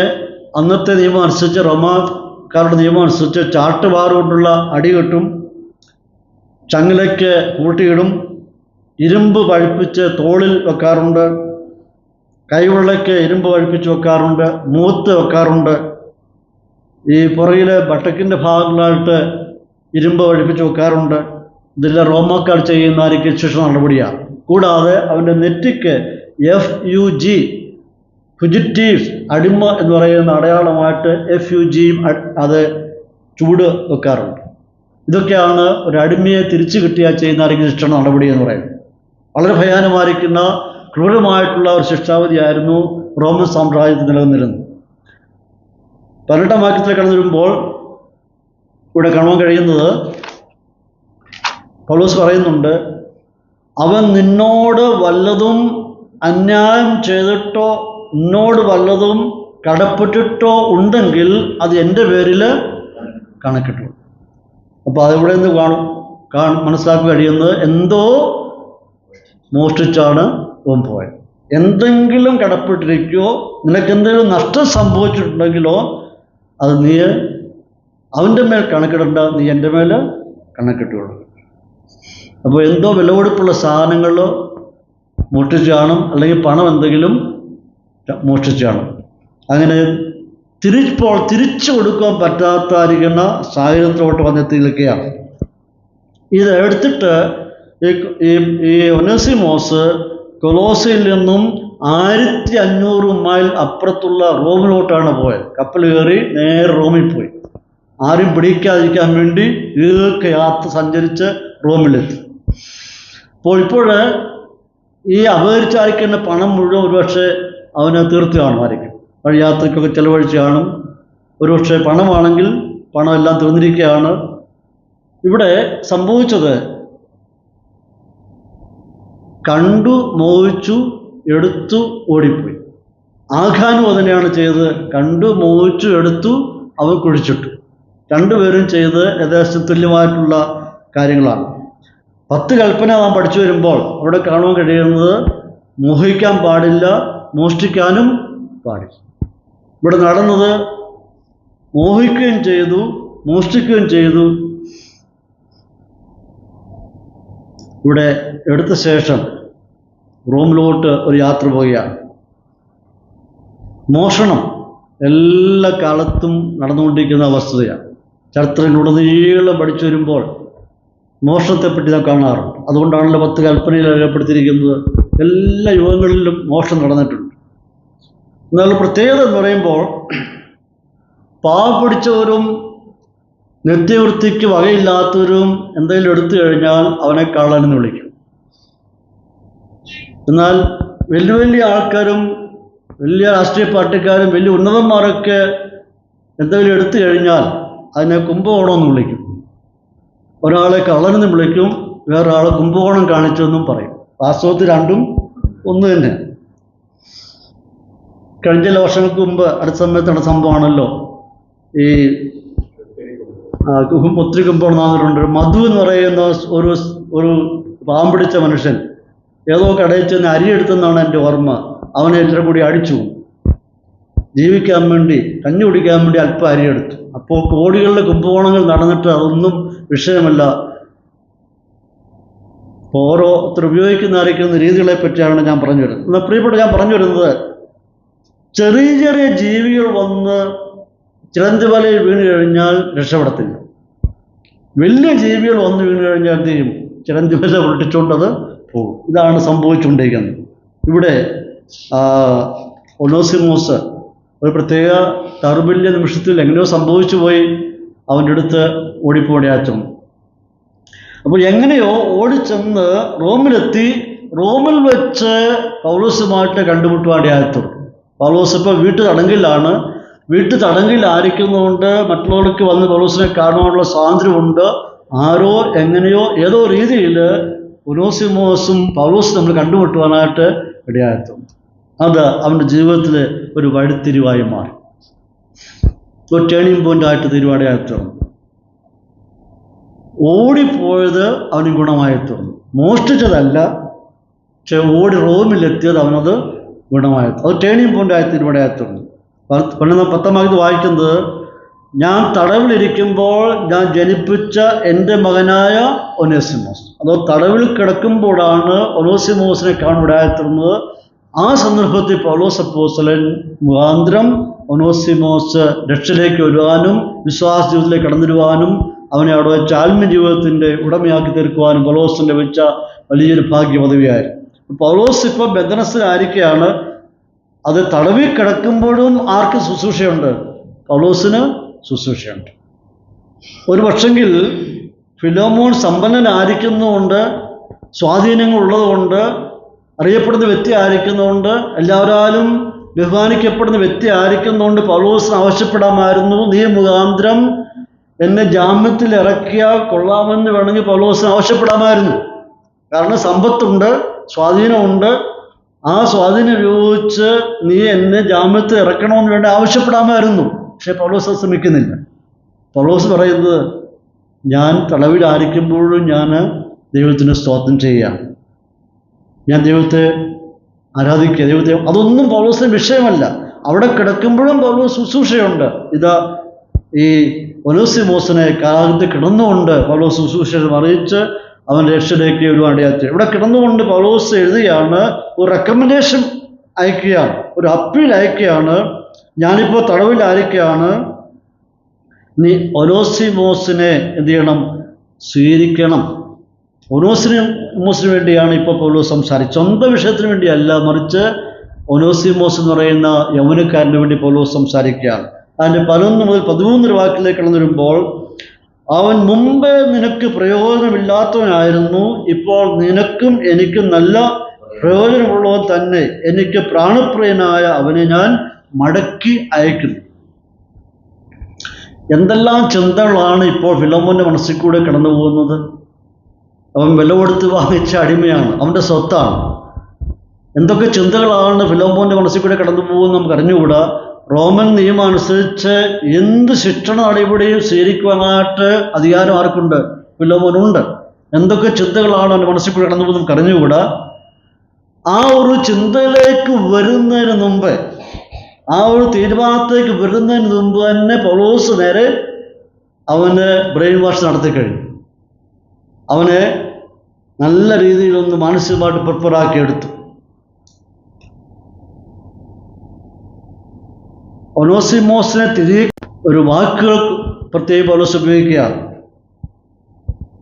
അന്നത്തെ നിയമം അനുസരിച്ച്, റോമാക്കാരുടെ നിയമം അനുസരിച്ച് ചാട്ടുവാറ് കൊണ്ടുള്ള അടി കിട്ടും, ചങ്ങലയ്ക്ക് കൂട്ടിയിടും, ഇരുമ്പ് പഴുപ്പിച്ച് തോളിൽ വെക്കാറുണ്ട്, കൈവെള്ളയ്ക്ക് ഇരുമ്പ് പഴുപ്പിച്ച് വെക്കാറുണ്ട്, മൂത്ത് വെക്കാറുണ്ട്, ഈ പുറകിലെ ബട്ടക്കിൻ്റെ ഭാഗങ്ങളായിട്ട് ഇരുമ്പ് പഴുപ്പിച്ച് വെക്കാറുണ്ട്. ഇതെല്ലാം റോമാക്കാർ ചെയ്യുന്നതായിരിക്കും ശിക്ഷ നടപടിയാണ്. കൂടാതെ അവൻ്റെ നെറ്റിക്ക് FUG ഫുജിറ്റീവ് അടിമ എന്ന് പറയുന്ന അടയാളമായിട്ട് FUG അത് ചൂട് വെക്കാറുണ്ട്. ഇതൊക്കെയാണ് ഒരു അടിമയെ തിരിച്ചു കിട്ടിയാൽ ചെയ്യുന്നതായിരിക്കും ശിക്ഷ നടപടി എന്ന് പറയുന്നത്. വളരെ ഭയാനമായിരിക്കുന്ന ക്രൂരമായിട്ടുള്ള ഒരു ശിക്ഷാവധിയായിരുന്നു റോമൻ സാമ്രാജ്യത്തിൽ നിലനിന്നിരുന്നത്. 18-ാം വാക്യത്തിൽ കടന്നു വരുമ്പോൾ ഇവിടെ കാണാൻ കഴിയുന്നത് പൗലോസ് പറയുന്നുണ്ട്, അവൻ നിന്നോട് വല്ലതും അന്യായം ചെയ്തിട്ടോ നിന്നോട് വല്ലതും കടപ്പെട്ടിട്ടോ ഉണ്ടെങ്കിൽ അത് എൻ്റെ പേരിൽ കണക്കിട്ടു. അപ്പോൾ അതെവിടെ നിന്ന് മനസ്സിലാക്കാൻ കഴിയുന്നത്, എന്തോ മോഷ്ടിച്ചാണ് അവൻ പോയത്. എന്തെങ്കിലും കടപ്പെട്ടിരിക്കുകയോ നിനക്കെന്തെങ്കിലും നഷ്ടം സംഭവിച്ചിട്ടുണ്ടെങ്കിലോ അത് നീ അവൻ്റെ മേൽ കണക്കിടണ്ട, നീ എൻ്റെ മേൽ കണക്കിട്ടുള്ളൂ. അപ്പോൾ എന്തോ വിലപിടിപ്പുള്ള സാധനങ്ങൾ മോഷ്ടിച്ച് കാണും, അല്ലെങ്കിൽ പണം എന്തെങ്കിലും മോഷ്ടിച്ച് കാണും. അങ്ങനെ തിരിച്ചു കൊടുക്കാൻ പറ്റാത്തായിരിക്കുന്ന സാഹചര്യത്തിലോട്ട് വന്നെത്തിയിരിക്കുകയാണ്. ഇത് എടുത്തിട്ട് ഈ ഒനേസിമോസ് കൊലോസയിൽ നിന്നും 1500 മൈൽ അപ്പുറത്തുള്ള റോമിലോട്ടാണ് പോയത്. കപ്പൽ കയറി നേരെ റോമിൽ പോയി. ആരും പിടിക്കാതിരിക്കാൻ വേണ്ടി യാത്ര സഞ്ചരിച്ച് റോമിലെത്തി. ഇപ്പോൾ ഈ അപഹരിച്ചയക്കുന്ന പണം മുഴുവൻ ഒരുപക്ഷെ അവന് തീർത്ത് കാണുമായിരിക്കും. വഴിയാത്രയ്ക്കൊക്കെ ചെലവഴിച്ച് കാണും. ഒരുപക്ഷെ പണമാണെങ്കിൽ പണം എല്ലാം തീർന്നിരിക്കുകയാണ്. ഇവിടെ സംഭവിച്ചത്, കണ്ടു മോഹിച്ചു എടുത്തു ഓടിപ്പോയി. ആഖാനും അതിനെയാണ് ചെയ്തത്. കണ്ടു മോഹിച്ചു എടുത്തു അവൻ കുഴിച്ചിട്ടു. രണ്ടുപേരും ചെയ്ത് ഏകദേശം തുല്യമായിട്ടുള്ള കാര്യങ്ങളാണ്. 10 കൽപ്പന നാം പഠിച്ചു വരുമ്പോൾ അവിടെ കാണുവാൻ കഴിയുന്നത്, മോഹിക്കാൻ പാടില്ല, മോഷ്ടിക്കാനും പാടില്ല. ഇവിടെ നടന്നത് മോഹിക്കുകയും ചെയ്തു, മോഷ്ടിക്കുകയും ചെയ്തു. ഇവിടെ എടുത്ത ശേഷം റോമിലോട്ട് ഒരു യാത്ര പോവുകയാണ്. മോഷണം എല്ലാ കാലത്തും നടന്നുകൊണ്ടിരിക്കുന്ന വസ്തുതയാണ്. ചരിത്രത്തിലുടനീളം പഠിച്ചു വരുമ്പോൾ മോഷണത്തെപ്പറ്റി നാം കാണാറുണ്ട്. അതുകൊണ്ടാണല്ലോ 10 കൽപ്പനയിൽ രേഖപ്പെടുത്തിയിരിക്കുന്നത്. എല്ലാ യുഗങ്ങളിലും മോഷണം നടന്നിട്ടുണ്ട്. എന്നാൽ പ്രത്യേകത എന്ന് പറയുമ്പോൾ, പാവം പിടിച്ചവരും നിത്യവൃത്തിക്ക് വകയില്ലാത്തവരും എന്തെങ്കിലും എടുത്തു കഴിഞ്ഞാൽ അവനെ കള്ളനെന്ന് വിളിക്കും. എന്നാൽ വലിയ വലിയ ആൾക്കാരും വലിയ രാഷ്ട്രീയ പാർട്ടിക്കാരും വലിയ ഉന്നതന്മാരൊക്കെ എന്തെങ്കിലും എടുത്തു കഴിഞ്ഞാൽ അതിനെ കുംഭകോണമെന്ന് വിളിക്കും. ഒരാളെ കള്ളനെന്ന് വിളിക്കും, വേറൊരാളെ കുംഭകോണം കാണിച്ചെന്നും പറയും. വാസ്തവത്തിൽ രണ്ടും ഒന്ന് തന്നെ. കഴിഞ്ഞ ചില വർഷങ്ങൾക്ക് മുമ്പ് അടുത്ത സമയത്തുള്ള സംഭവമാണല്ലോ ഈ ഒത്തിരി കുംഭകോണം നടന്നിട്ടുണ്ട്. മധു എന്ന് പറയുന്ന ഒരു പാവം പിടിച്ച മനുഷ്യൻ ഏതോ കടയിൽ ചെന്ന് അരി എടുത്തെന്നാണ് എൻ്റെ ഓർമ്മ. അവനെ എല്ലാവരും കൂടി അടിച്ചു. ജീവിക്കാൻ വേണ്ടി, കഞ്ഞി കുടിക്കാൻ വേണ്ടി അല്പം അരി എടുത്തു. അപ്പോൾ കോടികളുടെ കുംഭകോണങ്ങൾ നടന്നിട്ട് അതൊന്നും വിഷയമല്ല. ഓരോരുത്തർ ഉപയോഗിക്കുന്ന രീതികളെ പറ്റിയാണ് ഞാൻ പറഞ്ഞു വരുന്നത്. എന്നാൽ പ്രിയപ്പെട്ട, ഞാൻ പറഞ്ഞു വരുന്നത്, ചെറിയ ചെറിയ ജീവികൾ വന്ന് ചിലന്തി വലയിൽ വീണ് കഴിഞ്ഞാൽ രക്ഷപ്പെടത്തില്ല. വലിയ ജീവികൾ വന്ന് വീണ് കഴിഞ്ഞാൽ എന്ത് ചെയ്യും? ചിലന്തി വല പൊട്ടിച്ചുകൊണ്ടത് പോകും. ഇതാണ് സംഭവിച്ചുകൊണ്ടിരിക്കുന്നത്. ഇവിടെ ഒനേസിമോസ് ഒരു പ്രത്യേക ദൗർബല്യ നിമിഷത്തിൽ എങ്ങനെയോ സംഭവിച്ചു പോയി. അവൻ്റെ അടുത്ത് ഓടിപ്പോടിയാച്ചു. അപ്പോൾ എങ്ങനെയോ ഓടിച്ചെന്ന് റോമിലെത്തി. റോമിൽ വെച്ച് പൗലോസുമായിട്ട് കണ്ടുമുട്ടുവാടിയാത്തു. പൗലോസ് ഇപ്പോൾ വീട്ടു തടങ്കിലാണ്. വീട്ടു തടങ്കിലായിരിക്കുന്നതുകൊണ്ട് മറ്റുള്ളവർക്ക് വന്ന് പൗലോസിനെ കാണുവാനുള്ള സ്വാതന്ത്ര്യമുണ്ട്. ആരോ എങ്ങനെയോ ഏതോ രീതിയിൽ ഒനേസിമോസും പൗലോസും നമ്മൾ കണ്ടുമുട്ടുവാനായിട്ട് ഇടയായെത്തും. അത് അവൻ്റെ ജീവിതത്തിൽ ഒരു വഴിത്തിരിവായി മാറി, ഒരു ടേണിംഗ് പോയിൻ്റായിട്ട് തീരുവാനായെത്തും. ഓടിപ്പോയത് അവന് ഗുണമായി തീർന്നു. മോഷ്ടിച്ചതല്ല, പക്ഷെ ഓടി റോമിലെത്തിയത് അവനത് ഗുണമായി. അത് ടേണിംഗ് പോയിൻ്റായി തീരുവാനായെത്തുന്നു. 10 വായിക്കുന്നത്, ഞാൻ തടവിലിരിക്കുമ്പോൾ ഞാൻ ജനിപ്പിച്ച എൻ്റെ മകനായ ഒനേസിമോസ്. അതോ തടവിൽ കിടക്കുമ്പോഴാണ് ഒനേസിമോസിനെ കാണുവാനായെത്തുന്നത്. ആ സന്ദർഭത്തിൽ പൗലോസ് അപ്പോസ്തലൻ മുഖാന്തരം ഒനേസിമോസ് രക്ഷയിലേക്ക് വരുവാനും വിശ്വാസ ജീവിതത്തിലേക്ക് കടന്നിരുവാനും അവനെ അവിടെ വെച്ച് ആത്മീയ ജീവിതത്തിൻ്റെ ഉടമയാക്കി തീർക്കുവാനും പൗലോസിന് ലഭിച്ച വലിയൊരു ഭാഗ്യ പദവിയായിരുന്നു. പൗലോസ് ഇപ്പോൾ ബന്ധനസ്ഥനായിരിക്കുകയാണ്. അത് തടവിൽ കിടക്കുമ്പോഴും ആർക്ക് ശുശ്രൂഷയുണ്ട്? പൗലോസിന് ശുശ്രൂഷയുണ്ട്. ഒരു പക്ഷെങ്കിൽ ഫിലോമോൻ സമ്പന്നനായിരിക്കുന്നതുകൊണ്ട്, സ്വാധീനങ്ങളുള്ളതുകൊണ്ട്, അറിയപ്പെടുന്ന വ്യക്തി ആയിരിക്കുന്നതുകൊണ്ട്, എല്ലാവരാലും ബഹുമാനിക്കപ്പെടുന്ന വ്യക്തി ആയിരിക്കുന്നതുകൊണ്ട് പൗലോസിന് ആവശ്യപ്പെടാമായിരുന്നു, നീ മുഖാന്തരം എന്നെ ജാമ്യത്തിൽ ഇറക്കിയാൽ കൊള്ളാമെന്ന് വേണമെങ്കിൽ പൗലോസിന് ആവശ്യപ്പെടാമായിരുന്നു. കാരണം സമ്പത്തുണ്ട്, സ്വാധീനമുണ്ട്. ആ സ്വാധീനം ഉപയോഗിച്ച് നീ എന്നെ ജാമ്യത്തിൽ ഇറക്കണമെന്ന് വേണ്ടി ആവശ്യപ്പെടാമായിരുന്നു. പക്ഷെ പൗലോസ് ശ്രമിക്കുന്നില്ല. പൗലോസ് പറയുന്നത്, ഞാൻ തടവിലായിരിക്കുമ്പോഴും ഞാൻ ദൈവത്തിന് സ്തോത്രം ചെയ്യുക, ഞാൻ ദൈവത്തെ ആരാധിക്കുക, ദൈവത്തെ. അതൊന്നും പൗലോസിന് വിഷയമല്ല. അവിടെ കിടക്കുമ്പോഴും പൗലോസ് ശുശ്രൂഷയുണ്ട്. ഇതാ ഈ ഒനേസിമോസിനെ കാലത്ത് കിടന്നുകൊണ്ട് പൗലോസ് ശുശ്രൂഷ അറിയിച്ച് അവൻ രക്ഷയിലേക്ക് ഒരുപാട് യാത്ര. ഇവിടെ കിടന്നുകൊണ്ട് പൗലോസ് എഴുതുകയാണ്, ഒരു റെക്കമെൻഡേഷൻ അയക്കുകയാണ്, ഒരു അപ്പീൽ അയക്കുകയാണ്. ഞാനിപ്പോൾ തടവിലായിരിക്കുകയാണ്, നീ ഒനേസിമോസിനെ എന്ത് ചെയ്യണം? സ്വീകരിക്കണം. ഒനേസിമോസിന് വേണ്ടിയാണ് ഇപ്പോൾ പൗലോസ് സംസാരിച്ചത്. സ്വന്തം വിഷയത്തിന് വേണ്ടിയല്ല, മറിച്ച് ഒനേസിമോസ് എന്ന് പറയുന്ന യൗവനക്കാരന് വേണ്ടി പൗലോസ് സംസാരിക്കുകയാണ്. അതിൻ്റെ 11 മുതൽ 13 വാക്കിലേക്ക് കടന്നു വരുമ്പോൾ, അവൻ മുമ്പ് നിനക്ക് പ്രയോജനമില്ലാത്തവനായിരുന്നു, ഇപ്പോൾ നിനക്കും എനിക്കും നല്ല പ്രയോജനമുള്ളവൻ തന്നെ. എനിക്ക് പ്രാണപ്രിയനായ അവനെ ഞാൻ മടക്കി അയക്കുന്നു. എന്തെല്ലാം ചിന്തകളാണ് ഇപ്പോൾ ഫിലോമോന്റെ മനസ്സിൽ കൂടെ കടന്നു പോകുന്നത്? അവൻ വില കൊടുത്ത് വാങ്ങിച്ച അടിമയാണ്, അവൻ്റെ സ്വത്താണ്. എന്തൊക്കെ ചിന്തകളാണ് ഫിലോമോന്റെ മനസ്സിൽ കൂടെ കടന്നു പോകുന്നത് നമുക്ക് അറിഞ്ഞുകൂടാ. റോമൻ നിയമം അനുസരിച്ച് എന്ത് ശിക്ഷണ നടപടിയും സ്വീകരിക്കുവാനായിട്ട് അധികാരം ആർക്കുണ്ട്? ഫിലോമോനുണ്ട്. എന്തൊക്കെ ചിന്തകളാണ് അവൻ്റെ മനസ്സിൽ കൂടെ കടന്നു പോകുന്നത് നമുക്ക് അറിഞ്ഞുകൂടാ. ആ ഒരു ചിന്തയിലേക്ക് വരുന്നതിന് മുമ്പ്, ആ ഒരു തീരുമാനത്തേക്ക് വരുന്നതിന് മുമ്പ് തന്നെ പൗലോസ് നേരെ അവന് ബ്രെയിൻ വാഷ് നടത്തി കഴിഞ്ഞു. അവനെ നല്ല രീതിയിലൊന്ന് മാനസികമായിട്ട് പ്രിപ്പയറാക്കി എടുത്തു. ഒനേസിമോസിനെ തിരികെ ഒരു വാക്കുകൾ പ്രത്യേകം പൗലോസ് ഉപയോഗിക്കുകയാണ്.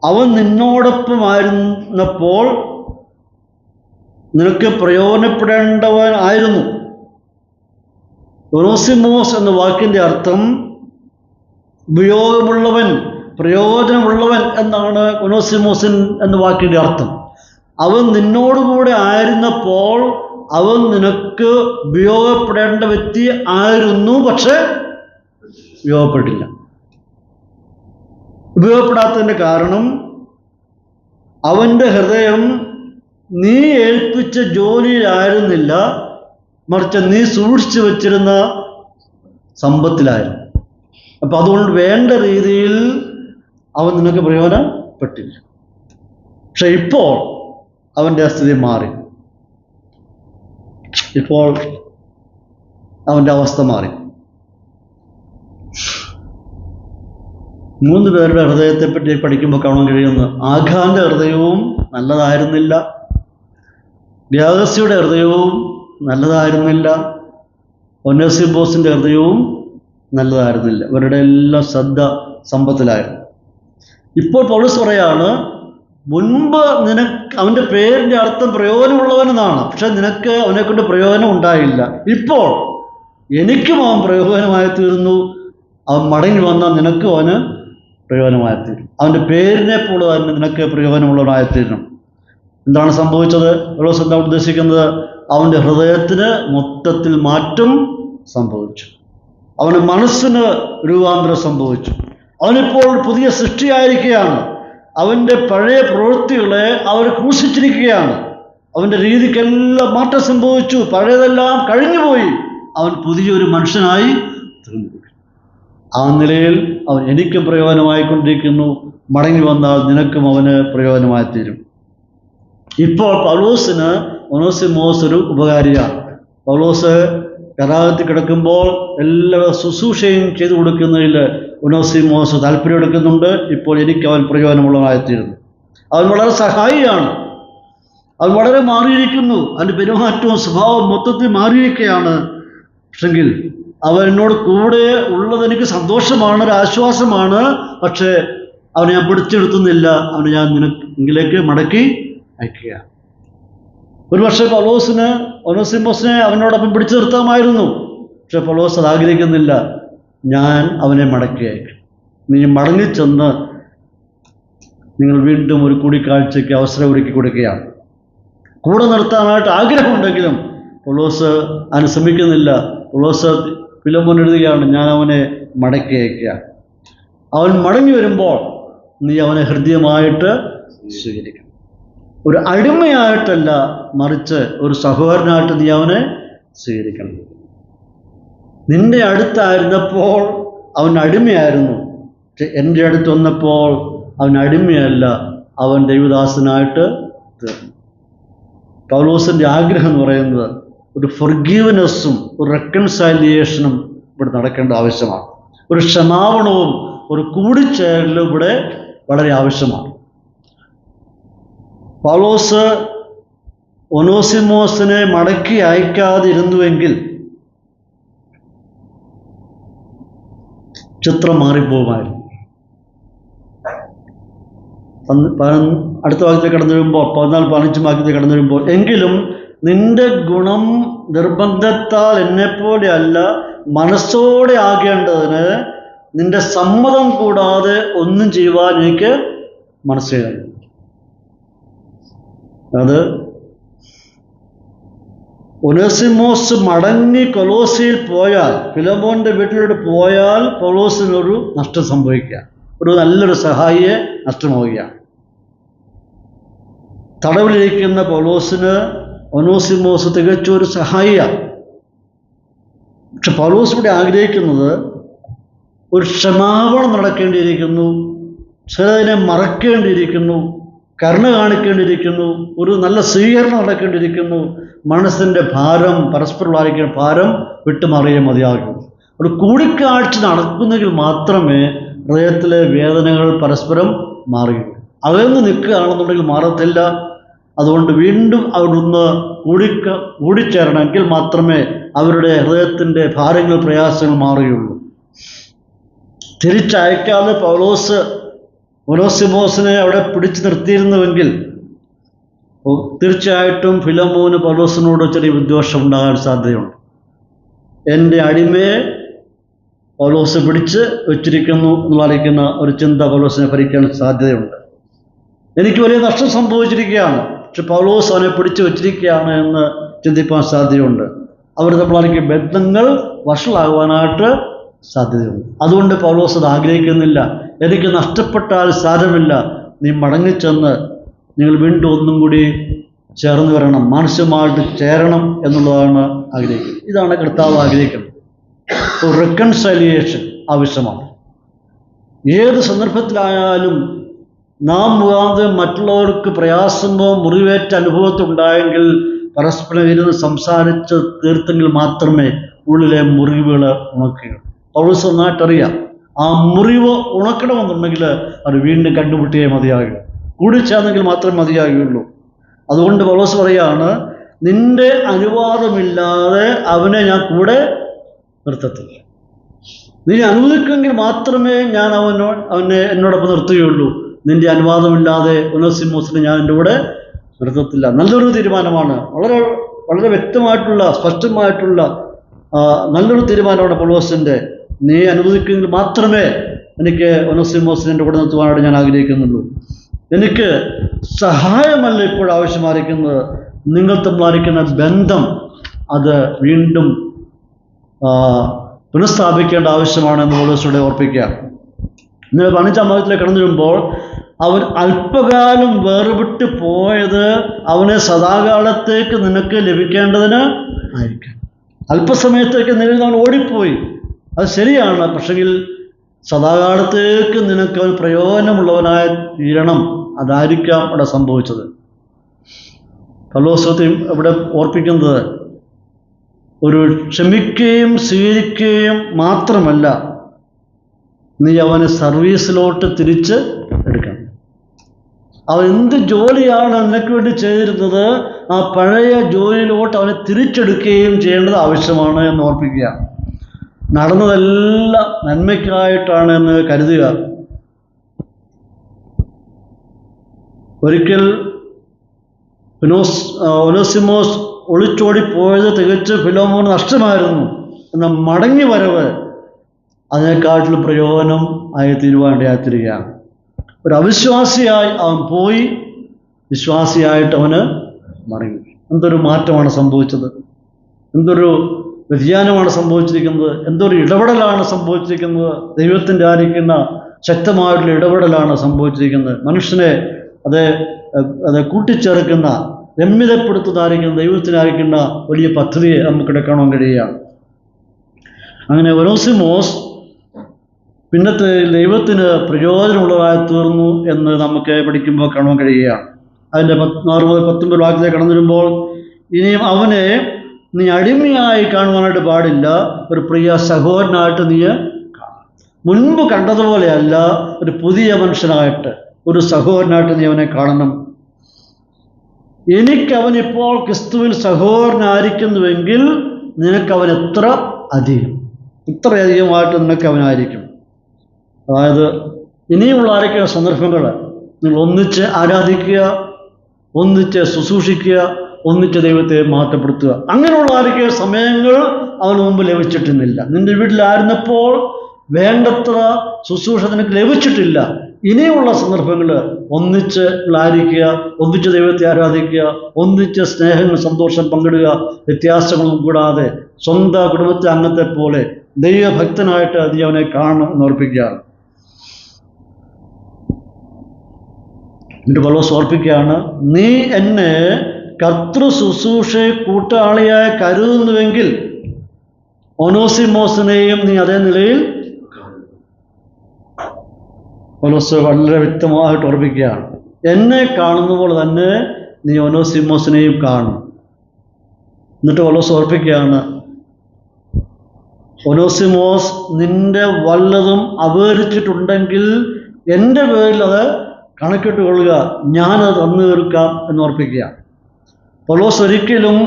അവൻ നിന്നോടൊപ്പമായിരുന്നപ്പോൾ നിനക്ക് പ്രയോജനപ്പെടേണ്ടവൻ ആയിരുന്നു. ഒനേസിമോസ് എന്ന വാക്കിൻ്റെ അർത്ഥം ഉപയോഗമുള്ളവൻ, പ്രയോജനമുള്ളവൻ എന്നാണ് ഒനേസിമോസിൻ എന്ന വാക്കിൻ്റെ അർത്ഥം. അവൻ നിന്നോടുകൂടെ ആയിരുന്നപ്പോൾ അവൻ നിനക്ക് ഉപയോഗപ്പെടേണ്ട വ്യക്തി ആയിരുന്നു, പക്ഷെ ഉപയോഗപ്പെട്ടില്ല. ഉപയോഗപ്പെടാത്തതിൻ്റെ കാരണം അവൻ്റെ ഹൃദയം നീ ഏൽപ്പിച്ച ജോലിയിലായിരുന്നില്ല, മറിച്ച് നീ സൂക്ഷിച്ചു വച്ചിരുന്ന സമ്പത്തിലായിരുന്നു. അപ്പം അതുകൊണ്ട് വേണ്ട രീതിയിൽ അവൻ നിനക്ക് പ്രയോജനപ്പെട്ടില്ല. പക്ഷെ ഇപ്പോൾ അവൻ്റെ സ്ഥിതി മാറി. ഇപ്പോൾ അവൻ്റെ അവസ്ഥ മാറി. 3 പേരുടെ ഹൃദയത്തെപ്പറ്റി പഠിക്കുമ്പോൾ കാണാൻ കഴിയുന്നത്, ആഖാന്റെ ഹൃദയവും നല്ലതായിരുന്നില്ല, ഗ്യാഗസിയുടെ ഹൃദയവും നല്ലതായിരുന്നില്ല, ഒനേസിമോസിൻ്റെ ഹൃദയവും നല്ലതായിരുന്നില്ല. ഇവരുടെ എല്ലാം ശ്രദ്ധ സമ്പത്തിലായിരുന്നു. ഇപ്പോൾ പൗലോസ് പറയാണ്, മുൻപ് നിനക്ക് അവൻ്റെ പേരിൻ്റെ അർത്ഥം പ്രയോജനമുള്ളവനെന്നാണ്, പക്ഷെ നിനക്ക് അവനെക്കൊണ്ട് പ്രയോജനം ഉണ്ടായില്ല. ഇപ്പോൾ എനിക്കും അവൻ പ്രയോജനമായി തീർന്നു. അവൻ മടങ്ങി വന്നാൽ നിനക്കും അവന് പ്രയോജനമായി തീരും. അവൻ്റെ പേരിനെ പോലെ തന്നെ നിനക്ക് പ്രയോജനമുള്ളവനായി തീരണം. എന്താണ് സംഭവിച്ചത്? പൗലോസ് എന്താണ് ഉദ്ദേശിക്കുന്നത്? അവൻ്റെ ഹൃദയത്തിന് മൊത്തത്തിൽ മാറ്റം സംഭവിച്ചു. അവൻ്റെ മനസ്സിന് രൂപാന്തരം സംഭവിച്ചു. അവനിപ്പോൾ പുതിയ സൃഷ്ടിയായിരിക്കുകയാണ്. അവൻ്റെ പഴയ പ്രവൃത്തികളെ അവർ ക്രൂശിച്ചിരിക്കുകയാണ്. അവൻ്റെ രീതിക്കെല്ലാം മാറ്റം സംഭവിച്ചു. പഴയതെല്ലാം കഴിഞ്ഞുപോയി. അവൻ പുതിയൊരു മനുഷ്യനായി തീർന്നു. ആ നിലയിൽ അവൻ എനിക്കും പ്രയോജനമായിക്കൊണ്ടിരിക്കുന്നു. മടങ്ങി വന്നാൽ നിനക്കും അവന് പ്രയോജനമായി തീരും. ഇപ്പോൾ പൗലോസിന് ഒനേസിമോസ് ഒരു ഉപകാരിയാണ്. പൗലോസ് കരാഗത്തിൽ കിടക്കുമ്പോൾ എല്ലാ ശുശ്രൂഷയും ചെയ്തു കൊടുക്കുന്നതിൽ ഒനേസിമോസ് താല്പര്യം എടുക്കുന്നുണ്ട്. ഇപ്പോൾ എനിക്ക് അവൻ പ്രയോജനമുള്ളതായിത്തീരുന്നു. അവൻ വളരെ സഹായിയാണ്. അവൻ വളരെ മാറിയിരിക്കുന്നു. അവൻ്റെ പെരുമാറ്റവും സ്വഭാവവും മൊത്തത്തിൽ മാറിയിരിക്കുകയാണ്. പക്ഷെങ്കിൽ അവൻ എന്നോട് കൂടെ ഉള്ളത് എനിക്ക് സന്തോഷമാണ്, ഒരു ആശ്വാസമാണ്. പക്ഷേ അവനെ ഞാൻ പിടിച്ചെടുത്തുന്നില്ല. അവനെ ഞാൻ നിനക്കിലേക്ക് മടക്കി അയക്കുക. ഒരു പക്ഷേ പൗലോസിന് ഒനേസിമോസിനെ അവനോടൊപ്പം പിടിച്ചു നിർത്താമായിരുന്നു. പക്ഷെ പൗലോസ് അത് ആഗ്രഹിക്കുന്നില്ല. ഞാൻ അവനെ മടക്കി അയക്കും. നീ മടങ്ങിച്ചെന്ന് നിങ്ങൾ വീണ്ടും ഒരു കൂടിക്കാഴ്ചയ്ക്ക് അവസരം ഒരുക്കി കൊടുക്കുകയാണ്. കൂടെ നിർത്താനായിട്ട് ആഗ്രഹമുണ്ടെങ്കിലും പൗലോസ് അതിന് ശ്രമിക്കുന്നില്ല. പൗലോസ് ഫിലോമോൻ എഴുതുകയാണ്, ഞാൻ അവനെ മടക്കി അയക്കുക. അവൻ മടങ്ങി വരുമ്പോൾ നീ അവനെ ഹൃദ്യമായിട്ട് സ്വീകരിക്കണം. ഒരു അടിമയായിട്ടല്ല, മറിച്ച് ഒരു സഹോദരനായിട്ട് നീ അവനെ സ്വീകരിക്കണം. നിന്റെ അടുത്തായിരുന്നപ്പോൾ അവൻ അടിമയായിരുന്നു. പക്ഷെ എൻ്റെ അടുത്ത് വന്നപ്പോൾ അവൻ അടിമയല്ല, അവൻ ദൈവദാസനായിട്ട് തീർന്നു. പൗലോസിൻ്റെ ആഗ്രഹം എന്ന് പറയുന്നത് ഒരു ഫൊർഗീവ്നെസ്സും ഒരു റെക്കൺസൈലിയേഷനും ഇവിടെ നടക്കേണ്ട ആവശ്യമാണ്. ഒരു ക്ഷമാപണവും ഒരു കൂടിച്ചേരലും ഇവിടെ വളരെ ആവശ്യമാണ്. പൗലോസ് ഒനോസിമോസിനെ മടക്കി അയക്കാതിരുന്നുവെങ്കിൽ ചിത്രം മാറിപ്പോകുമായിരുന്നു. അടുത്ത വാക്യത്തിൽ കടന്നു വരുമ്പോൾ 14-15 വാക്യത്തിൽ കടന്നു വരുമ്പോൾ, എങ്കിലും നിന്റെ ഗുണം നിർബന്ധത്താൽ എന്നെപ്പോലെ അല്ല, മനസ്സോടെ ആകേണ്ടതിന് നിന്റെ സമ്മതം കൂടാതെ ഒന്നും ചെയ്യുവാൻ എനിക്ക് മനസ്സിലായി. അത് ഒനേസിമോസ് മടങ്ങി കൊലോസിയിൽ പോയാൽ, ഫിലോമോന്റെ വീട്ടിലോട്ട് പോയാൽ പൗലോസിനൊരു നഷ്ടം സംഭവിക്കുക, ഒരു നല്ലൊരു സഹായിയെ നഷ്ടമാവുകയാണ്. തടവിലിരിക്കുന്ന പൗലോസിന് ഒനോസിമോസ് തികച്ചൊരു സഹായിയാണ്. പക്ഷെ പൗലോസ് ഇവിടെ ആഗ്രഹിക്കുന്നത് ഒരു ക്ഷമാപണം നടക്കേണ്ടിയിരിക്കുന്നു, ചിലതിനെ മറക്കേണ്ടിയിരിക്കുന്നു, കരുണ കാണിക്കേണ്ടിയിരിക്കുന്നു, ഒരു നല്ല സ്വീകരണം നടക്കേണ്ടിയിരിക്കുന്നു. മനസ്സിൻ്റെ ഭാരം, പരസ്പരം ആയിരിക്കുന്ന ഭാരം വിട്ടുമാറിയേ മതിയാകും. ഒരു കൂടിക്കാഴ്ച നടക്കുന്നെങ്കിൽ മാത്രമേ ഹൃദയത്തിലെ വേദനകൾ പരസ്പരം മാറുകയുള്ളൂ. അകന്ന് നിൽക്കുകയാണെന്നുണ്ടെങ്കിൽ മാറത്തില്ല. അതുകൊണ്ട് വീണ്ടും അവിടുന്ന് കൂടിച്ചേരണമെങ്കിൽ മാത്രമേ അവരുടെ ഹൃദയത്തിൻ്റെ ഭാരങ്ങൾ, പ്രയാസങ്ങൾ മാറുകയുള്ളൂ. തിരിച്ചയക്കാതെ പൗലോസ് ഒനോസിമോസിനെ അവിടെ പിടിച്ചു നിർത്തിയിരുന്നുവെങ്കിൽ തീർച്ചയായിട്ടും ഫിലോമോന് പൗലോസിനോട് ചെറിയ വിദ്വേഷം ഉണ്ടാകാൻ സാധ്യതയുണ്ട്. എൻ്റെ അടിമയെ പൗലോസ് പിടിച്ച് വെച്ചിരിക്കുന്നു എന്ന് പറയുന്ന ഒരു ചിന്ത പൗലോസിനെ ഭരിക്കാൻ സാധ്യതയുണ്ട്. എനിക്ക് വലിയ നഷ്ടം സംഭവിച്ചിരിക്കുകയാണ്, പക്ഷെ പൗലോസ് അവനെ പിടിച്ചു വെച്ചിരിക്കുകയാണ് എന്ന് ചിന്തിപ്പാൻ സാധ്യതയുണ്ട്. അവർ തമ്മിലാണെങ്കിൽ ബന്ധങ്ങൾ വഷളാകുവാനായിട്ട് സാധ്യതയുണ്ട്. അതുകൊണ്ട് പൗലോസ് അത് ആഗ്രഹിക്കുന്നില്ല. എനിക്ക് നഷ്ടപ്പെട്ടാൽ സാരമില്ല, നീ മടങ്ങിച്ചെന്ന് നിങ്ങൾ വീണ്ടും ഒന്നും കൂടി ചേർന്ന് വരണം, മാനസികമായിട്ട് ചേരണം എന്നുള്ളതാണ് ആഗ്രഹിക്കുന്നത്. ഇതാണ് കർത്താവ് ആഗ്രഹിക്കുന്നത്. ഒരു റെക്കൺസൈലിയേഷൻ ആവശ്യമാണ്. ഏത് സന്ദർഭത്തിലായാലും നാം മുഖാന്തരം മറ്റുള്ളവർക്ക് പ്രയാസമോ മുറിവേറ്റ അനുഭവത്തുണ്ടായെങ്കിൽ പരസ്പരം ഇരുന്ന് സംസാരിച്ച് തീർത്തെങ്കിൽ മാത്രമേ ഉള്ളിലെ മുറിവുകൾ ഉണക്കുകയുള്ളൂ. പൗലോസ് നന്നായിട്ടറിയാം, ആ മുറിവ് ഉണക്കണമെന്നുണ്ടെങ്കിൽ അത് വീണ്ടും കണ്ടുമുട്ടിയേ മതിയാകുള്ളൂ, കൂടിച്ചേർന്നെങ്കിൽ മാത്രമേ മതിയാകുകയുള്ളൂ. അതുകൊണ്ട് പൗലോസ് പറയാണ്, നിന്റെ അനുവാദമില്ലാതെ അവനെ ഞാൻ കൂടെ നിർത്തത്തില്ല. നീ അനുവദിക്കുമെങ്കിൽ മാത്രമേ ഞാൻ അവനെ എന്നോടൊപ്പം നിർത്തുകയുള്ളൂ. നിന്റെ അനുവാദമില്ലാതെ ഒനോസിമോസിനെ ഞാൻ എൻ്റെ കൂടെ നിർത്തത്തില്ല. നല്ലൊരു തീരുമാനമാണ്. വളരെ വളരെ വ്യക്തമായിട്ടുള്ള, സ്പഷ്ടമായിട്ടുള്ള നല്ലൊരു തീരുമാനമാണ് പൗലോസിൻ്റെ. നീ അനുവദിക്കുമെങ്കിൽ മാത്രമേ എനിക്ക് ഒനോസിമോസിനെ എൻ്റെ കൂടെ നിർത്തുവാനായിട്ട് ഞാൻ ആഗ്രഹിക്കുന്നുള്ളൂ. എനിക്ക് സഹായമല്ല ഇപ്പോൾ ആവശ്യമായിരിക്കുന്നത്, നിങ്ങൾ തമ്മിലായിരിക്കുന്ന ബന്ധം അത് വീണ്ടും പുനഃസ്ഥാപിക്കേണ്ട ആവശ്യമാണെന്ന് പൗലോസിലൂടെ ഓർപ്പിക്കുക. ഇന്നലെ 15-ാം ഭാഗത്തിലേക്ക് കടന്നു വരുമ്പോൾ, അവൻ അല്പകാലം വേർവിട്ട് പോയത് അവനെ സദാകാലത്തേക്ക് നിനക്ക് ലഭിക്കേണ്ടതിന് ആയിരിക്കും. അല്പസമയത്തേക്ക് നിലവിൽ അവൻ ഓടിപ്പോയി, അത് ശരിയാണ്. പക്ഷെങ്കിൽ സദാകാലത്തേക്ക് നിനക്ക് അവൻ പ്രയോജനമുള്ളവനായി തീരണം, അതായിരിക്കാം അവിടെ സംഭവിച്ചത്. പൗലോസ് ഇവിടെ ഓർപ്പിക്കുന്നത് ഒരു ക്ഷമിക്കുകയും സ്വീകരിക്കുകയും മാത്രമല്ല, നീ അവനെ സർവീസിലോട്ട് തിരിച്ച് എടുക്കണം. അവൻ എന്ത് ജോലിയാണ് നിനക്ക് വേണ്ടി ചെയ്തിരുന്നത്, ആ പഴയ ജോലിയിലോട്ട് അവനെ തിരിച്ചെടുക്കുകയും ചെയ്യേണ്ടത് ആവശ്യമാണ് എന്ന് ഓർപ്പിക്കുക. നടന്നതെല്ലാം നന്മയ്ക്കായിട്ടാണ് എന്ന് കരുതുക. ഒരിക്കൽ ഒനോസിമോസ് ഒളിച്ചോടിപ്പോയത് തികച്ച് ഫിലോമോന് നഷ്ടമായിരുന്നു. എന്നാൽ മടങ്ങി വരവ് അതിനെക്കാട്ടിലും പ്രയോജനം ആയി തീരുവാനിടയായിത്തീരുകയാണ്. ഒരു അവിശ്വാസിയായി അവൻ പോയി, വിശ്വാസിയായിട്ട് അവന് മടങ്ങി. എന്തൊരു മാറ്റമാണ് സംഭവിച്ചത്, എന്തൊരു വ്യതിയാനമാണ് സംഭവിച്ചിരിക്കുന്നത്, എന്തൊരു ഇടപെടലാണ് സംഭവിച്ചിരിക്കുന്നത്. ദൈവത്തിൻ്റെ ആയിരിക്കുന്ന ശക്തമായിട്ടുള്ള ഇടപെടലാണ് സംഭവിച്ചിരിക്കുന്നത്. മനുഷ്യനെ അത് കൂട്ടിച്ചേർക്കുന്ന, രമ്യതപ്പെടുത്തുന്നതായിരിക്കുന്ന, ദൈവത്തിനായിരിക്കുന്ന വലിയ പദ്ധതിയെ നമുക്കിവിടെ കാണാൻ കഴിയുകയാണ്. അങ്ങനെ ഒനോസിമോസ് പിന്നത്തെ ദൈവത്തിന് പ്രയോജനമുള്ളതായി തീർന്നു എന്ന് നമുക്ക് പഠിക്കുമ്പോൾ കാണാൻ കഴിയുകയാണ്. അതിൻ്റെ 19 വാക്യത്തിൽ കടന്നു വരുമ്പോൾ, ഇനിയും അവനെ നീ അടിമയായി കാണുവാനായിട്ട് പാടില്ല, ഒരു പ്രിയ സഹോദരനായിട്ട് നീ മുൻപ് കണ്ടതുപോലെയല്ല, ഒരു പുതിയ മനുഷ്യനായിട്ട്, ഒരു സഹോദരനായിട്ട് നീ അവനെ കാണണം. എനിക്കവനിപ്പോൾ ക്രിസ്തുവിൽ സഹോദരനായിരിക്കുന്നുവെങ്കിൽ നിനക്കവൻ ഇത്രയധികമായിട്ട് നിനക്കവനായിരിക്കും. അതായത് ഇനിയുമുള്ള ആരൊക്കെയുള്ള സന്ദർഭങ്ങൾ നിങ്ങൾ ഒന്നിച്ച് ആരാധിക്കുക, ഒന്നിച്ച് ശുശ്രൂഷിക്കുക, ഒന്നിച്ച് ദൈവത്തെ മാറ്റപ്പെടുത്തുക. അങ്ങനെയുള്ള ആരൊക്കെ സമയങ്ങൾ അവന് മുമ്പ് ലഭിച്ചിട്ടുന്നില്ല. നിന്റെ വീട്ടിലായിരുന്നപ്പോൾ വേണ്ടത്ര ശുശ്രൂഷ നിനക്ക് ലഭിച്ചിട്ടില്ല. ഇനിയുള്ള സന്ദർഭങ്ങൾ ഒന്നിച്ച് ആയിരിക്കുക, ഒന്നിച്ച് ദൈവത്തെ ആരാധിക്കുക, ഒന്നിച്ച് സ്നേഹങ്ങൾ, സന്തോഷം പങ്കിടുക, വ്യത്യാസങ്ങളൊന്നും കൂടാതെ സ്വന്തം കുടുംബത്തെ അംഗത്തെ പോലെ ദൈവഭക്തനായിട്ട് നീ അവനെ കാണണം എന്ന് ഓർപ്പിക്കുകയാണ്. എന്നിട്ട് പൗലോസ് ഓർപ്പിക്കുകയാണ്, നീ എന്നെ കർത്തൃ ശുശ്രൂഷയെ കൂട്ടാളിയായി കരുതുന്നുവെങ്കിൽ ഒനോസിമോസിനെയും നീ അതേ നിലയിൽ. പൗലോസ് വളരെ വ്യക്തമായിട്ട് ഓർപ്പിക്കുകയാണ്, എന്നെ കാണുന്ന പോലെ തന്നെ നീ ഒനോസിമോസിനെയും കാണും. എന്നിട്ട് പൗലോസ് ഓർപ്പിക്കുകയാണ്, ഒനോസിമോസ് നിന്റെ വല്ലതും അപഹരിച്ചിട്ടുണ്ടെങ്കിൽ എൻ്റെ പേരിൽ അത് കണക്കിട്ട് കൊള്ളുക, ഞാനത് തന്നു തീർക്കാം എന്ന് ഓർപ്പിക്കുക. പൗലോസ് ഒരിക്കലും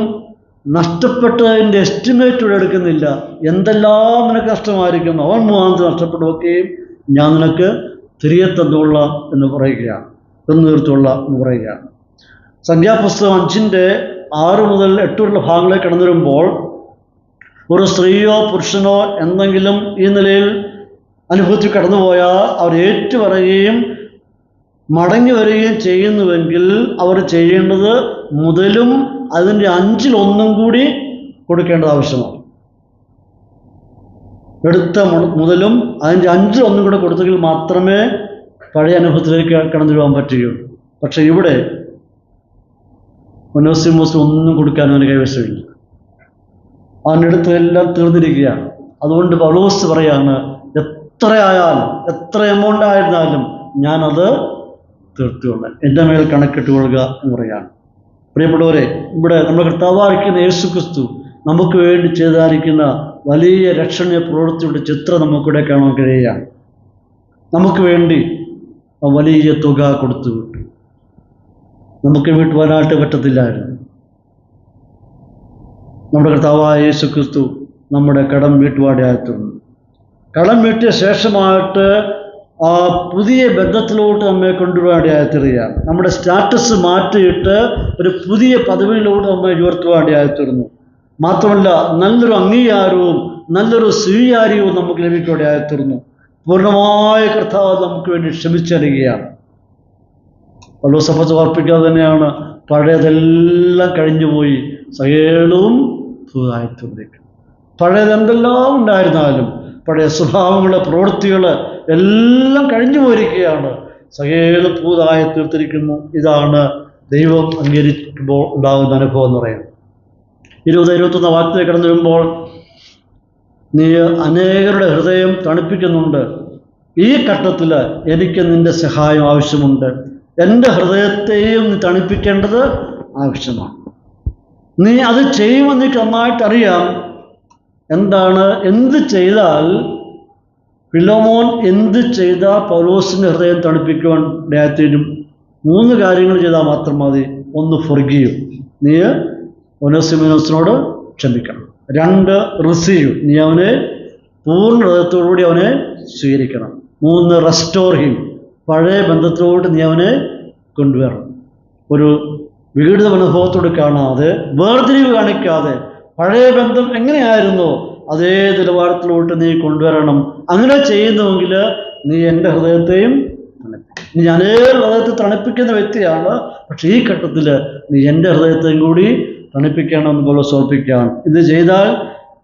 നഷ്ടപ്പെട്ടതിൻ്റെ എസ്റ്റിമേറ്റ് ഇവിടെ എടുക്കുന്നില്ല. എന്തെല്ലാം നിനക്ക് നഷ്ടമായിരിക്കുന്നു, അവൻ മുഖാന്തരം നഷ്ടപ്പെടുകയും ഞാൻ നിനക്ക് തിരികെ തന്നുള്ള എന്ന് പറയുകയാണ്, തന്നു തീർത്തുള്ള എന്ന് പറയുകയാണ്. സംഖ്യാപുസ്തകം 5:6 മുതൽ 8 വരെയുള്ള ഭാഗങ്ങളിലേക്ക് കടന്നു വരുമ്പോൾ, ഒരു സ്ത്രീയോ പുരുഷനോ എന്തെങ്കിലും ഈ നിലയിൽ അനുഭവത്തിൽ കടന്നുപോയാൽ അവർ ഏറ്റുപറയുകയും മടങ്ങി വരികയും ചെയ്യുന്നുവെങ്കിൽ അവർ ചെയ്യേണ്ടത് മുതലും അതിൻ്റെ 5-1 കൂടി കൊടുക്കേണ്ടത് ആവശ്യമാണ്. എടുത്ത മുതലും അതിൻ്റെ 5-1 കൂടെ കൊടുത്തെങ്കിൽ മാത്രമേ പഴയ അനുഭവത്തിലേക്ക് കടന്നു പോകാൻ പറ്റുകയുള്ളൂ. പക്ഷെ ഇവിടെ ഒനോസിമോസിന് ഒന്നും കൊടുക്കാൻ അവന് കൈവശമില്ല. അവൻ്റെ അടുത്ത് എല്ലാം തീർന്നിരിക്കുകയാണ്. അതുകൊണ്ട് പൗലോസ് പറയാണ്, എത്രയായാലും എത്ര എമൗണ്ട് ആയിരുന്നാലും ഞാനത് തീർത്തുകൊണ്ട് എൻ്റെ മേൽ കണക്കിട്ട് കൊള്ളുക എന്ന് പറയുകയാണ്. പ്രിയപ്പെട്ടവരെ, ഇവിടെ നമ്മുടെ കർത്താവായിരിക്കുന്ന യേശു ക്രിസ്തു നമുക്ക് വേണ്ടി ചെയ്തായിരിക്കുന്ന വലിയ രക്ഷണീയ പ്രവൃത്തിയുടെ ചിത്രം നമുക്കിവിടെ കാണാൻ കഴിയുകയാണ്. നമുക്ക് വേണ്ടി വലിയ തുക കൊടുത്തു വിട്ടു. നമുക്ക് വീട്ടുവാനായിട്ട് പറ്റത്തില്ലായിരുന്നു. നമ്മുടെ കർത്താവായ യേശു ക്രിസ്തു നമ്മുടെ കടം വീട്ടുവാടിയായിട്ടുണ്ട്. കടം വീട്ടിയ ശേഷമായിട്ട് ആ പുതിയ ബന്ധത്തിലോട്ട് നമ്മെ കൊണ്ടുപോകാണ്ടിയായി തീരുകയാണ്. നമ്മുടെ സ്റ്റാറ്റസ് മാറ്റിയിട്ട് ഒരു പുതിയ പദവിയിലോട്ട് നമ്മെ ഉയർത്തുവാണ്ടിയായി തീർന്നു. മാത്രമല്ല, നല്ലൊരു അംഗീകാരവും നല്ലൊരു സ്വീകാര്യവും നമുക്ക് ലഭിക്കുകയായി തീർന്നു. പൂർണ്ണമായ കർത്താവ് നമുക്ക് വേണ്ടി ക്ഷമിച്ചറിയുകയാണ്. പൗലോസ് ഓർപ്പിക്കാതെ തന്നെയാണ്, പഴയതെല്ലാം കഴിഞ്ഞുപോയി, സകലവും പുതുതായിട്ടുണ്ട്. പഴയതെന്തെല്ലാം ഉണ്ടായിരുന്നാലും പഴയ സ്വഭാവങ്ങൾ, പ്രവൃത്തികൾ എല്ലാം കഴിഞ്ഞു പോയിരിക്കുകയാണ്, സകലം പുതുതായി തീർത്തിരിക്കുന്നു. ഇതാണ് ദൈവം അംഗീകരിക്കുമ്പോൾ ഉണ്ടാകുന്ന അനുഭവം എന്ന് പറയുന്നത്. 20-21 വാക്യത്തിൽ കടന്നു വരുമ്പോൾ, നീ അനേകരുടെ ഹൃദയം തണുപ്പിക്കുന്നുണ്ട്. ഈ ഘട്ടത്തിൽ എനിക്ക് നിന്റെ സഹായം ആവശ്യമുണ്ട്. എൻ്റെ ഹൃദയത്തെയും നീ തണുപ്പിക്കേണ്ടത് ആവശ്യമാണ്. നീ അത് ചെയ്യുമെന്ന് എനിക്ക് നന്നായിട്ടറിയാം. എന്ത് ചെയ്താൽ, ഫിലോമോൻ എന്ത് ചെയ്താൽ പൗലോസിൻ്റെ ഹൃദയം തണുപ്പിക്കുവാൻ ഇടയായിത്തീരും? 3 കാര്യങ്ങൾ ചെയ്താൽ മാത്രം മതി. 1, ഫൊർഗീവ്, നീ ഒനോസിമോസിനോട് ക്ഷമിക്കണം. 2, റിസീവ്, നീ അവനെ പൂർണ്ണ ഹൃദയത്തോടുകൂടി അവനെ സ്വീകരിക്കണം. 3, റെസ്റ്റോർ ഹിം, പഴയ ബന്ധത്തിലോട്ട് നീ അവനെ കൊണ്ടുവരണം. ഒരു വിഘടിത അനുഭവത്തോട് കാണാതെ, വേർതിരിവ് കാണിക്കാതെ, പഴയ ബന്ധം എങ്ങനെയായിരുന്നോ അതേ നിലവാരത്തിലോട്ട് നീ കൊണ്ടുവരണം. അങ്ങനെ ചെയ്യുന്നുവെങ്കിൽ നീ എൻ്റെ ഹൃദയത്തെയും തണുപ്പിക്കും. നീ അനേക ഹൃദയത്തെ തണുപ്പിക്കുന്ന വ്യക്തിയാണ്, പക്ഷെ ഈ ഘട്ടത്തിൽ നീ എൻ്റെ ഹൃദയത്തെയും കൂടി തണുപ്പിക്കണമെന്ന് പൗലോസ് ഓർപ്പിക്കുകയാണ്. ഇത് ചെയ്താൽ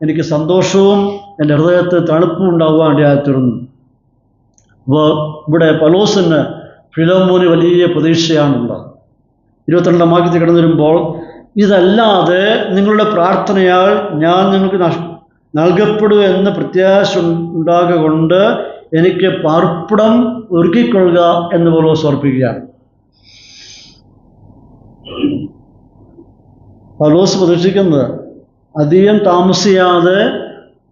എനിക്ക് സന്തോഷവും എൻ്റെ ഹൃദയത്തെ തണുപ്പും ഉണ്ടാകുവാൻ ഇടയായിത്തീരുന്നു. അപ്പോൾ ഇവിടെ പൗലോസിന് ഫിലോമോന് വലിയ പ്രതീക്ഷയാണുള്ളത്. 22 വാക്യത്തിൽ കടന്നു വരുമ്പോൾ, ഇതല്ലാതെ നിങ്ങളുടെ പ്രാർത്ഥനയാൽ ഞാൻ നിങ്ങൾക്ക് നൽകപ്പെടുക എന്ന പ്രത്യാശ ഉണ്ടാകൊണ്ട് എനിക്ക് പാർപ്പിടം ഒരുക്കിക്കൊള്ളുക എന്ന് പൗലോസ് ഓർപ്പിക്കുകയാണ്. പൗലോസ് പ്രതീക്ഷിക്കുന്നത് അധികം താമസിയാതെ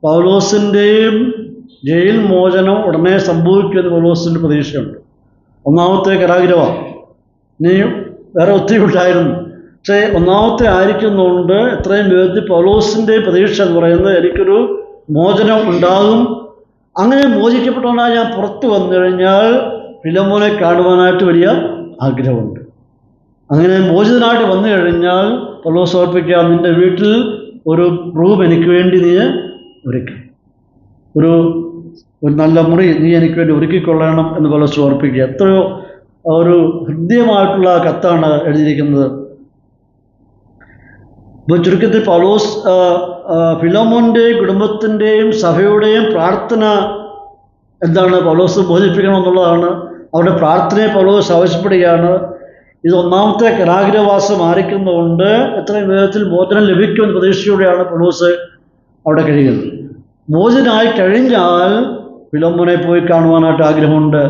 പൗലോസിൻ്റെയും ജയിൽ മോചനം ഉടനെ സംഭവിക്കുമെന്ന് പൗലോസിൻ്റെ പ്രതീക്ഷയുണ്ട്. ഒന്നാമത്തെ കാരാഗൃഹമാണ്. ഇനി വേറെ ഒത്തിരി ഉണ്ടായിരുന്നു, പക്ഷേ ഒന്നാമത്തെ ആയിരിക്കുന്നതുകൊണ്ട് എത്രയും വേഗത്തിൽ പൗലോസിൻ്റെ പ്രതീക്ഷ എന്ന് പറയുന്നത് എനിക്കൊരു മോചനം ഉണ്ടാകും. അങ്ങനെ മോചിക്കപ്പെട്ടവനായി ഞാൻ പുറത്തു വന്നു കഴിഞ്ഞാൽ ഫിലോമോനെ കാണുവാനായിട്ട് വലിയ ആഗ്രഹമുണ്ട്. അങ്ങനെ മോചിതനായിട്ട് വന്നു കഴിഞ്ഞാൽ പൗലോസ് ഓർപ്പിക്കുക, നിൻ്റെ വീട്ടിൽ ഒരു റൂം എനിക്ക് വേണ്ടി നീ ഒരുക്കി, ഒരു നല്ല മുറി നീ എനിക്ക് വേണ്ടി ഒരുക്കിക്കൊള്ളണം എന്ന് പൗലോസ് ഓർപ്പിക്കുക. എത്രയോ ഒരു ഹൃദ്യമായിട്ടുള്ള കത്താണ് എഴുതിയിരിക്കുന്നത്. ഇപ്പോൾ ചുരുക്കത്തിൽ പൗലോസ് ഫിലോമോൻ്റെയും കുടുംബത്തിൻ്റെയും സഭയുടെയും പ്രാർത്ഥന എന്താണ് പൗലോസ് ബോധിപ്പിക്കണം എന്നുള്ളതാണ്. അവരുടെ പ്രാർത്ഥനയെ പൗലോസ് ആവശ്യപ്പെടുകയാണ്. ഇത് ഒന്നാമത്തെ കാരാഗൃഹവാസം ആയിരിക്കുന്നതുകൊണ്ട് എത്രയും വേഗത്തിൽ മോചനം ലഭിക്കുമെന്ന പ്രതീക്ഷയോടെയാണ് പൗലോസ് അവിടെ കഴിയുന്നത്. മോചനായി കഴിഞ്ഞാൽ ഫിലോമോനെ പോയി കാണുവാനായിട്ട് ആഗ്രഹമുണ്ട്.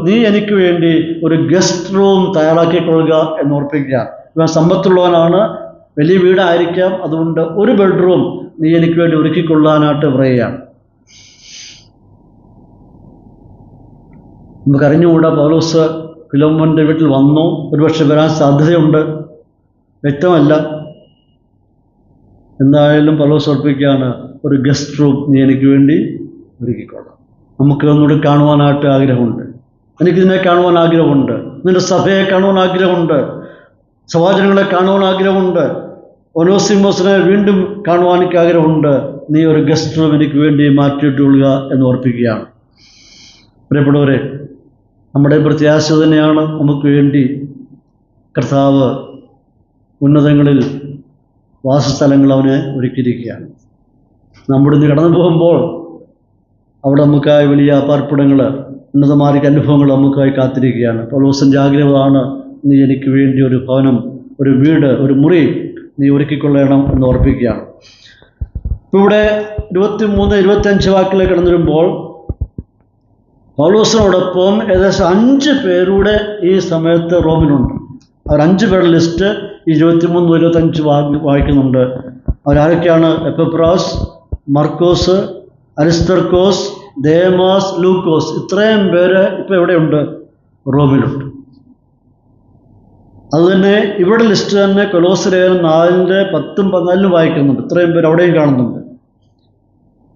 നീ എനിക്ക് വേണ്ടി ഒരു ഗസ്റ്റ് റൂം തയ്യാറാക്കിക്കൊള്ളുക എന്ന് ഓർപ്പിക്കുക. ഇവൻ സമ്പത്തുള്ളവനാണ്, വലിയ വീടായിരിക്കാം, അതുകൊണ്ട് ഒരു ബെഡ്റൂം നീ എനിക്ക് വേണ്ടി ഒരുക്കിക്കൊള്ളാനായിട്ട് പറയുകയാണ്. നമുക്കറിഞ്ഞുകൂടാ പൗലോസ് ഫിലോമോൻ്റെ വീട്ടിൽ വന്നു, ഒരുപക്ഷെ വരാൻ സാധ്യതയുണ്ട്, വ്യക്തമല്ല. എന്തായാലും പൗലോസ് ഓർപ്പിക്കുകയാണ്, ഒരു ഗസ്റ്റ് റൂം നീ എനിക്ക് വേണ്ടി ഒരുക്കിക്കൊള്ളാം. നമുക്ക് ഒന്നുകൂടി കാണുവാനായിട്ട് ആഗ്രഹമുണ്ട്. എനിക്കിതിനെ കാണുവാൻ ആഗ്രഹമുണ്ട്, നിൻ്റെ സഭയെ കാണുവാൻ ആഗ്രഹമുണ്ട്, സഹോദരങ്ങളെ കാണുവാൻ ആഗ്രഹമുണ്ട്, ഒനോസിമോസിനെ വീണ്ടും കാണുവാൻ എനിക്ക് ആഗ്രഹമുണ്ട്. നീ ഒരു ഗസ്റ്റ് റൂം എനിക്ക് വേണ്ടി മാറ്റിയിട്ടുകൊള്ളുക എന്ന് ഓർപ്പിക്കുകയാണ്. പ്രിയപ്പെട്ടവരെ, നമ്മുടെ പ്രത്യാശ തന്നെയാണ് നമുക്ക് വേണ്ടി കർത്താവ് ഉന്നതങ്ങളിൽ വാസസ്ഥലങ്ങൾ അവനെ ഒരുക്കിയിരിക്കുകയാണ്. നമ്മുടെ ഇന്ന് കടന്നു പോകുമ്പോൾ അവിടെ നമുക്കായി വലിയ പാർപ്പിടങ്ങൾ, ഉന്നതമായ അനുഭവങ്ങൾ നമുക്കായി കാത്തിരിക്കുകയാണ്. പൗലോസിൻ്റെ ആഗ്രഹമാണ്, നീ എനിക്ക് വേണ്ടി ഒരു ഭവനം, ഒരു വീട്, ഒരു മുറി നീ ഒരുക്കിക്കൊള്ളണം എന്ന് ഓർപ്പിക്കുകയാണ്. ഇപ്പോൾ ഇവിടെ 23-25 വാക്കിലേക്ക് കടന്നു വരുമ്പോൾ പൗലോസിനോടൊപ്പം ഏകദേശം 5 പേരുടെ ഈ സമയത്ത് റോമിലുണ്ട്. അവർ 5 പേരുടെ ലിസ്റ്റ് 23-25 വായിക്കുന്നുണ്ട്. അവരാരൊക്കെയാണ്? എപ്പഫ്രാസ്, മർക്കോസ്, അരിസ്തർക്കോസ്, ദേമാസ്, ലൂക്കോസ്. ഇത്രയും പേര് ഇപ്പോൾ എവിടെയുണ്ട്? റോമിലുണ്ട്. അതുതന്നെ ഇവിടെ ലിസ്റ്റ് തന്നെ കൊലോസ്യ ലേഖനം 4:10-14 വായിക്കുന്നുണ്ട്. ഇത്രയും പേര് അവിടെയും കാണുന്നുണ്ട്.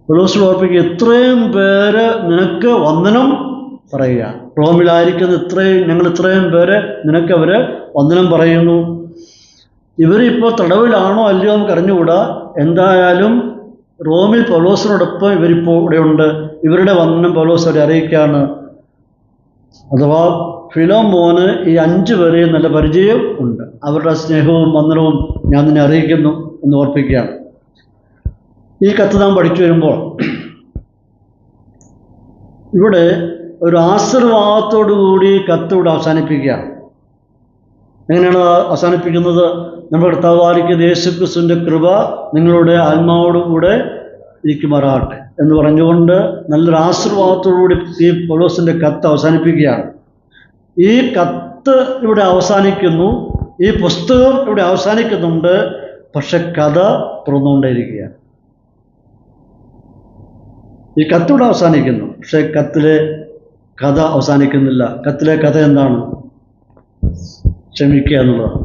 പൗലോസ് ഓർപ്പിക്കുക, ഇത്രയും പേര് നിനക്ക് വന്ദനം പറയുക. റോമിലായിരിക്കുന്ന ഞങ്ങൾ ഇത്രയും പേര് നിനക്കവർ വന്ദനം പറയുന്നു. ഇവരിപ്പോൾ തടവിലാണോ അല്ലയോ നമുക്ക് അറിഞ്ഞുകൂടാ. എന്തായാലും റോമിൽ പൗലോസിനോടൊപ്പം ഇവരിപ്പോൾ ഇവിടെയുണ്ട്. ഇവരുടെ വന്ദനം പൗലോസ് അവരെ അറിയിക്കുകയാണ്. അഥവാ ഫിലോമോന് ഈ 5 പേരെയും നല്ല പരിചയം ഉണ്ട്. അവരുടെ സ്നേഹവും വന്ദനവും ഞാൻ നിന്നെ അറിയിക്കുന്നു എന്ന് ഓർപ്പിക്കുകയാണ്. ഈ കത്ത് നാം പഠിച്ചു വരുമ്പോൾ ഇവിടെ ഒരു ആശീർവാദത്തോടുകൂടി കത്ത് ഇവിടെ അവസാനിപ്പിക്കുകയാണ്. എങ്ങനെയാണ് അവസാനിപ്പിക്കുന്നത്? നമ്മുടെ കർത്താവായിരിക്കുന്ന യേശുക്രിസ്തുവിൻ്റെ കൃപ നിങ്ങളുടെ ആത്മാവോടുകൂടെ ഇരിക്കുമാറാകട്ടെ എന്ന് പറഞ്ഞുകൊണ്ട് നല്ലൊരു ആശീർവാദത്തോടുകൂടി ഈ പൗലോസിൻ്റെ കത്ത് അവസാനിപ്പിക്കുകയാണ്. ഈ കത്ത് ഇവിടെ അവസാനിക്കുന്നു, ഈ പുസ്തകം ഇവിടെ അവസാനിക്കുന്നുണ്ട്, പക്ഷെ കഥ തുറന്നുകൊണ്ടേയിരിക്കുകയാണ്. ഈ കത്തിവിടെ അവസാനിക്കുന്നു, പക്ഷെ കത്തിലെ കഥ അവസാനിക്കുന്നില്ല. കത്തിലെ കഥ എന്താണ്? ക്ഷമിക്കുക എന്നുള്ളതാണ്.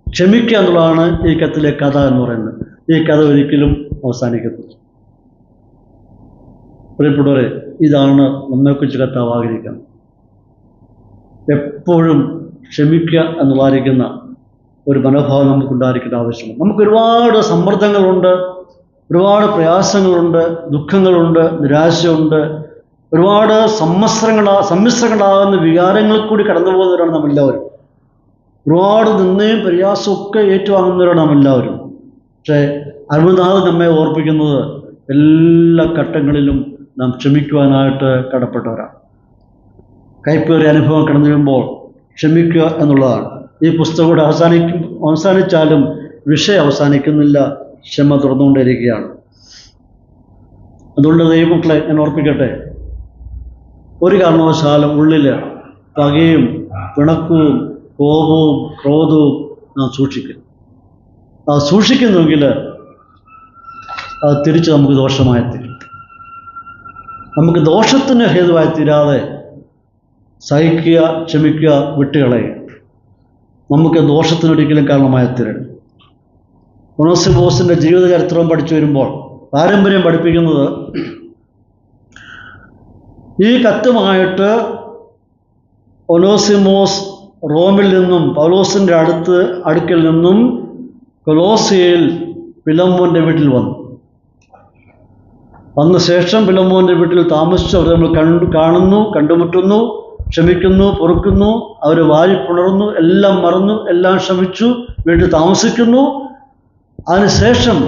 ക്ഷമിക്കുക എന്നുള്ളതാണ് ഈ കത്തിലെ കഥ എന്ന് പറയുന്നത്. ഈ കഥ ഒരിക്കലും അവസാനിക്കത്തില്ല. പ്രിയപ്പെട്ടവരെ, ഇതാണ് നമ്മെക്കുറിച്ച് കർത്താവ് ആഗ്രഹിക്കുന്നത്. എപ്പോഴും ക്ഷമിക്കുക എന്നുള്ളതായിരിക്കുന്ന ഒരു മനോഭാവം നമുക്കുണ്ടായിരിക്കേണ്ട ആവശ്യമാണ്. നമുക്ക് ഒരുപാട് സമ്മർദ്ദങ്ങളുണ്ട്, ഒരുപാട് പ്രയാസങ്ങളുണ്ട്, ദുഃഖങ്ങളുണ്ട്, നിരാശയുണ്ട്, ഒരുപാട് സമ്മിശ്രങ്ങളാകുന്ന വികാരങ്ങളിൽ കൂടി കടന്നു പോകുന്നവരാണ് നമ്മളെല്ലാവരും. ഒരുപാട് നിന്നയും പ്രയാസവും ഒക്കെ ഏറ്റുവാങ്ങുന്നവരാണ് നമ്മളെല്ലാവരും. പക്ഷേ അരുമനാഥ് നമ്മെ ഓർപ്പിക്കുന്നത് എല്ലാ ഘട്ടങ്ങളിലും നാം ക്ഷമിക്കുവാനായിട്ട് കടപ്പെട്ടവരാണ്. കൈപ്പേറിയ അനുഭവം കടന്നു വരുമ്പോൾ ക്ഷമിക്കുക എന്നുള്ളതാണ്. ഈ പുസ്തകം കൂടെ അവസാനിച്ചാലും വിഷയം അവസാനിക്കുന്നില്ല, ക്ഷമ തുറന്നുകൊണ്ടിരിക്കുകയാണ്. അതുകൊണ്ട് ദൈവമക്കളെ ഞാൻ ഓർപ്പിക്കട്ടെ, ഒരു കാരണവശാലും ഉള്ളിൽ പകയും പിണക്കവും കോപവും ക്രോധവും നാം സൂക്ഷിക്കും. അത് സൂക്ഷിക്കുന്നുവെങ്കിൽ അത് തിരിച്ച് നമുക്ക് ദോഷമായി തീരും. നമുക്ക് ദോഷത്തിന് ഹേതുവായി തീരാതെ സഹിക്കുക, ക്ഷമിക്കുക, വിട്ടുകളയുക. നമുക്ക് ദോഷത്തിനൊരിക്കലും കാരണമായി തീരരുത്. ഒനേസിമോസിൻ്റെ ജീവിത ചരിത്രം പഠിച്ചു വരുമ്പോൾ പാരമ്പര്യം പഠിപ്പിക്കുന്നത്, ഈ കത്തുമായിട്ട് ഒനേസിമോസ് റോമിൽ നിന്നും പൗലോസിൻ്റെ അടുക്കൽ നിന്നും കൊലോസ്യയിൽ ഫിലമോൻ്റെ വീട്ടിൽ വന്ന ശേഷം ഫിലമോൻ്റെ വീട്ടിൽ താമസിച്ച് അവർ നമ്മൾ കാണുന്നു, കണ്ടുമുട്ടുന്നു, ക്ഷമിക്കുന്നു, പൊറുക്കുന്നു, അവർ വാരിപ്പുണർന്നു, എല്ലാം മറന്നു, എല്ലാം ക്ഷമിച്ചു, വീട്ടിൽ താമസിക്കുന്നു. അതിനുശേഷം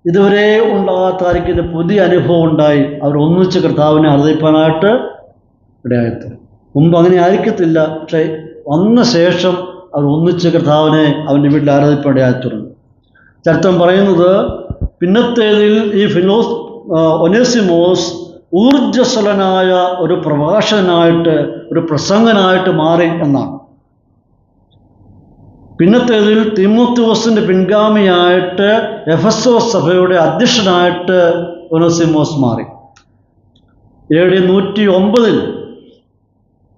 ഇതുവരെ ഉണ്ടാകാത്തായിരിക്കുന്ന പുതിയ അനുഭവം ഉണ്ടായി. അവർ ഒന്നിച്ച് കർത്താവിനെ അറിയിപ്പാനായിട്ട് ഇടയായിത്തീരും. മുമ്പ് അങ്ങനെ ആയിരിക്കത്തില്ല, പക്ഷേ വന്ന ശേഷം അവർ ഒന്നിച്ച് കർത്താവിനെ അവൻ്റെ വീട്ടിൽ ആരാധിപ്പാൻ ഇടയായിത്തീർന്നു. ചരിത്രം പറയുന്നത്, പിന്നത്തേതിൽ ഈ ഒനേസിമോസ് ഊർജ്ജസ്വലനായ ഒരു പ്രഭാഷകനായിട്ട്, ഒരു പ്രസംഗനായിട്ട് മാറി എന്നാണ്. പിന്നത്തേതിൽ തീമോത്തിയോസിൻ്റെ പിൻഗാമിയായിട്ട് എഫെസോസ് സഭയുടെ അധ്യക്ഷനായിട്ട് ഒനേസിമോസ് മാറി. AD 109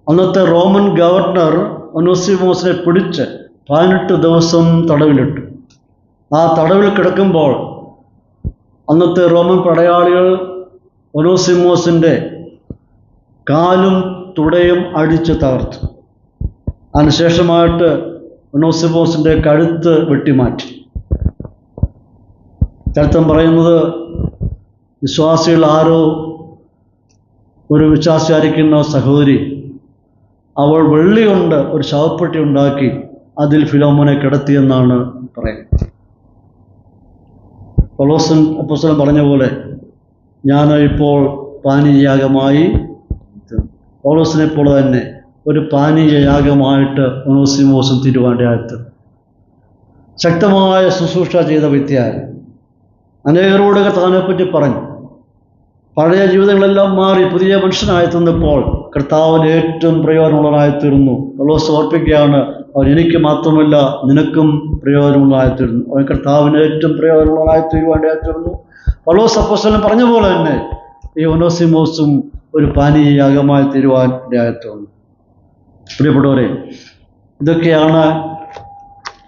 അന്നത്തെ റോമൻ ഗവർണർ ഒനേസിമോസിനെ പിടിച്ച് 18 ദിവസം തടവിലിട്ടു. ആ തടവിൽ കിടക്കുമ്പോൾ അന്നത്തെ റോമൻ പടയാളികൾ ഒനേസിമോസിൻ്റെ കാലും തുടയും അടിച്ച് തകർത്തു. അതിനുശേഷമായിട്ട് ഒനേസിമോസിൻ്റെ കഴുത്ത് വെട്ടിമാറ്റി. ചരിത്രം പറയുന്നത്, വിശ്വാസികൾ ആരോ ഒരു വിശ്വാസിയായിരിക്കുന്ന സഹോദരി, അവൾ വെള്ളി കൊണ്ട് ഒരു ശവപ്പെട്ടി ഉണ്ടാക്കി അതിൽ ഫിലോമോനെ കിടത്തിയെന്നാണ് പറയുന്നത്. അപ്പോസ്തലൻ പറഞ്ഞ പോലെ, ഞാൻ ഇപ്പോൾ പാനീയയാഗമായി, പൗലോസിനെ പോലെ തന്നെ ഒരു പാനീയയാഗമായിട്ട് ഒനേസിമോസും തിരുവാണ്ടയായിട്ട് ശക്തമായ ശുശ്രൂഷ ചെയ്ത വ്യക്തിയായിരുന്നു. അനേകരോട് കർത്താവിനെപ്പറ്റി പറഞ്ഞു. പഴയ ജീവിതങ്ങളെല്ലാം മാറി പുതിയ മനുഷ്യനായി തീർന്നപ്പോൾ കർത്താവിന് ഏറ്റവും പ്രയോജനമുള്ളവനായിത്തീർന്നു. പൗലോസ് ഓർപ്പിക്കുകയാണ്, അവൻ എനിക്ക് മാത്രമല്ല നിനക്കും പ്രയോജനമുള്ളതായിത്തീർന്നു. അവൻ കർത്താവിന് ഏറ്റവും പ്രയോജനമുള്ളതായിത്തീരുവാനായിത്തീർന്നു. പൗലോസ് അപ്പോസ്തലൻ പറഞ്ഞ പോലെ തന്നെ ഈ ഒനേസിമോസും ഒരു പാനീയയാഗമായി തീരുവാൻ ഇടയായിത്തീർന്നു. പ്രിയപ്പെട്ടവരെ, ഇതൊക്കെയാണ്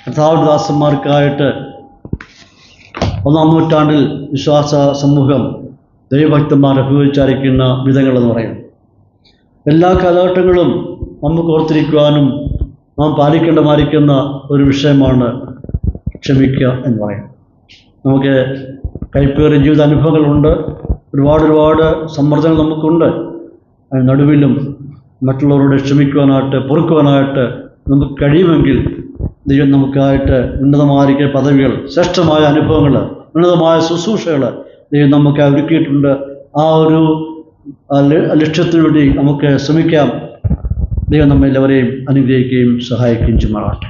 കർത്താവിന്റെ ദാസന്മാർക്കായിട്ട് 1-ാം നൂറ്റാണ്ടിൽ വിശ്വാസ സമൂഹം ദൈവഭക്തന്മാർ അനുഭവിച്ചായിരിക്കുന്ന വിധങ്ങളെന്ന് പറയുന്നത്. എല്ലാ കാലഘട്ടങ്ങളും നമുക്ക് ഓർത്തിരിക്കുവാനും നാം പാലിക്കേണ്ടമായിരിക്കുന്ന ഒരു വിഷയമാണ് ക്ഷമിക്കുക എന്ന് പറയുന്നത്. നമുക്ക് കൈപ്പേറിയ ജീവിത അനുഭവങ്ങളുണ്ട്, ഒരുപാട് സമ്മർദ്ദങ്ങൾ നമുക്കുണ്ട്. നടുവിലും മറ്റുള്ളവരോട് ക്ഷമിക്കുവാനായിട്ട്, പൊറുക്കുവാനായിട്ട് നമുക്ക് കഴിയുമെങ്കിൽ ദൈവം നമുക്കായിട്ട് ഉന്നതമായിരിക്കുന്ന പദവികൾ, ശ്രേഷ്ഠമായ അനുഭവങ്ങൾ, ഉന്നതമായ ശുശ്രൂഷകൾ ദൈവം നമുക്ക് ഒരുക്കിയിട്ടുണ്ട്. ആ ഒരു ലക്ഷ്യത്തിനു വേണ്ടി നമുക്ക് ശ്രമിക്കാം. ദൈവം നമ്മെല്ലാവരെയും അനുഗ്രഹിക്കുകയും സഹായിക്കുകയും ചെയ്യുമാറാകട്ടെ.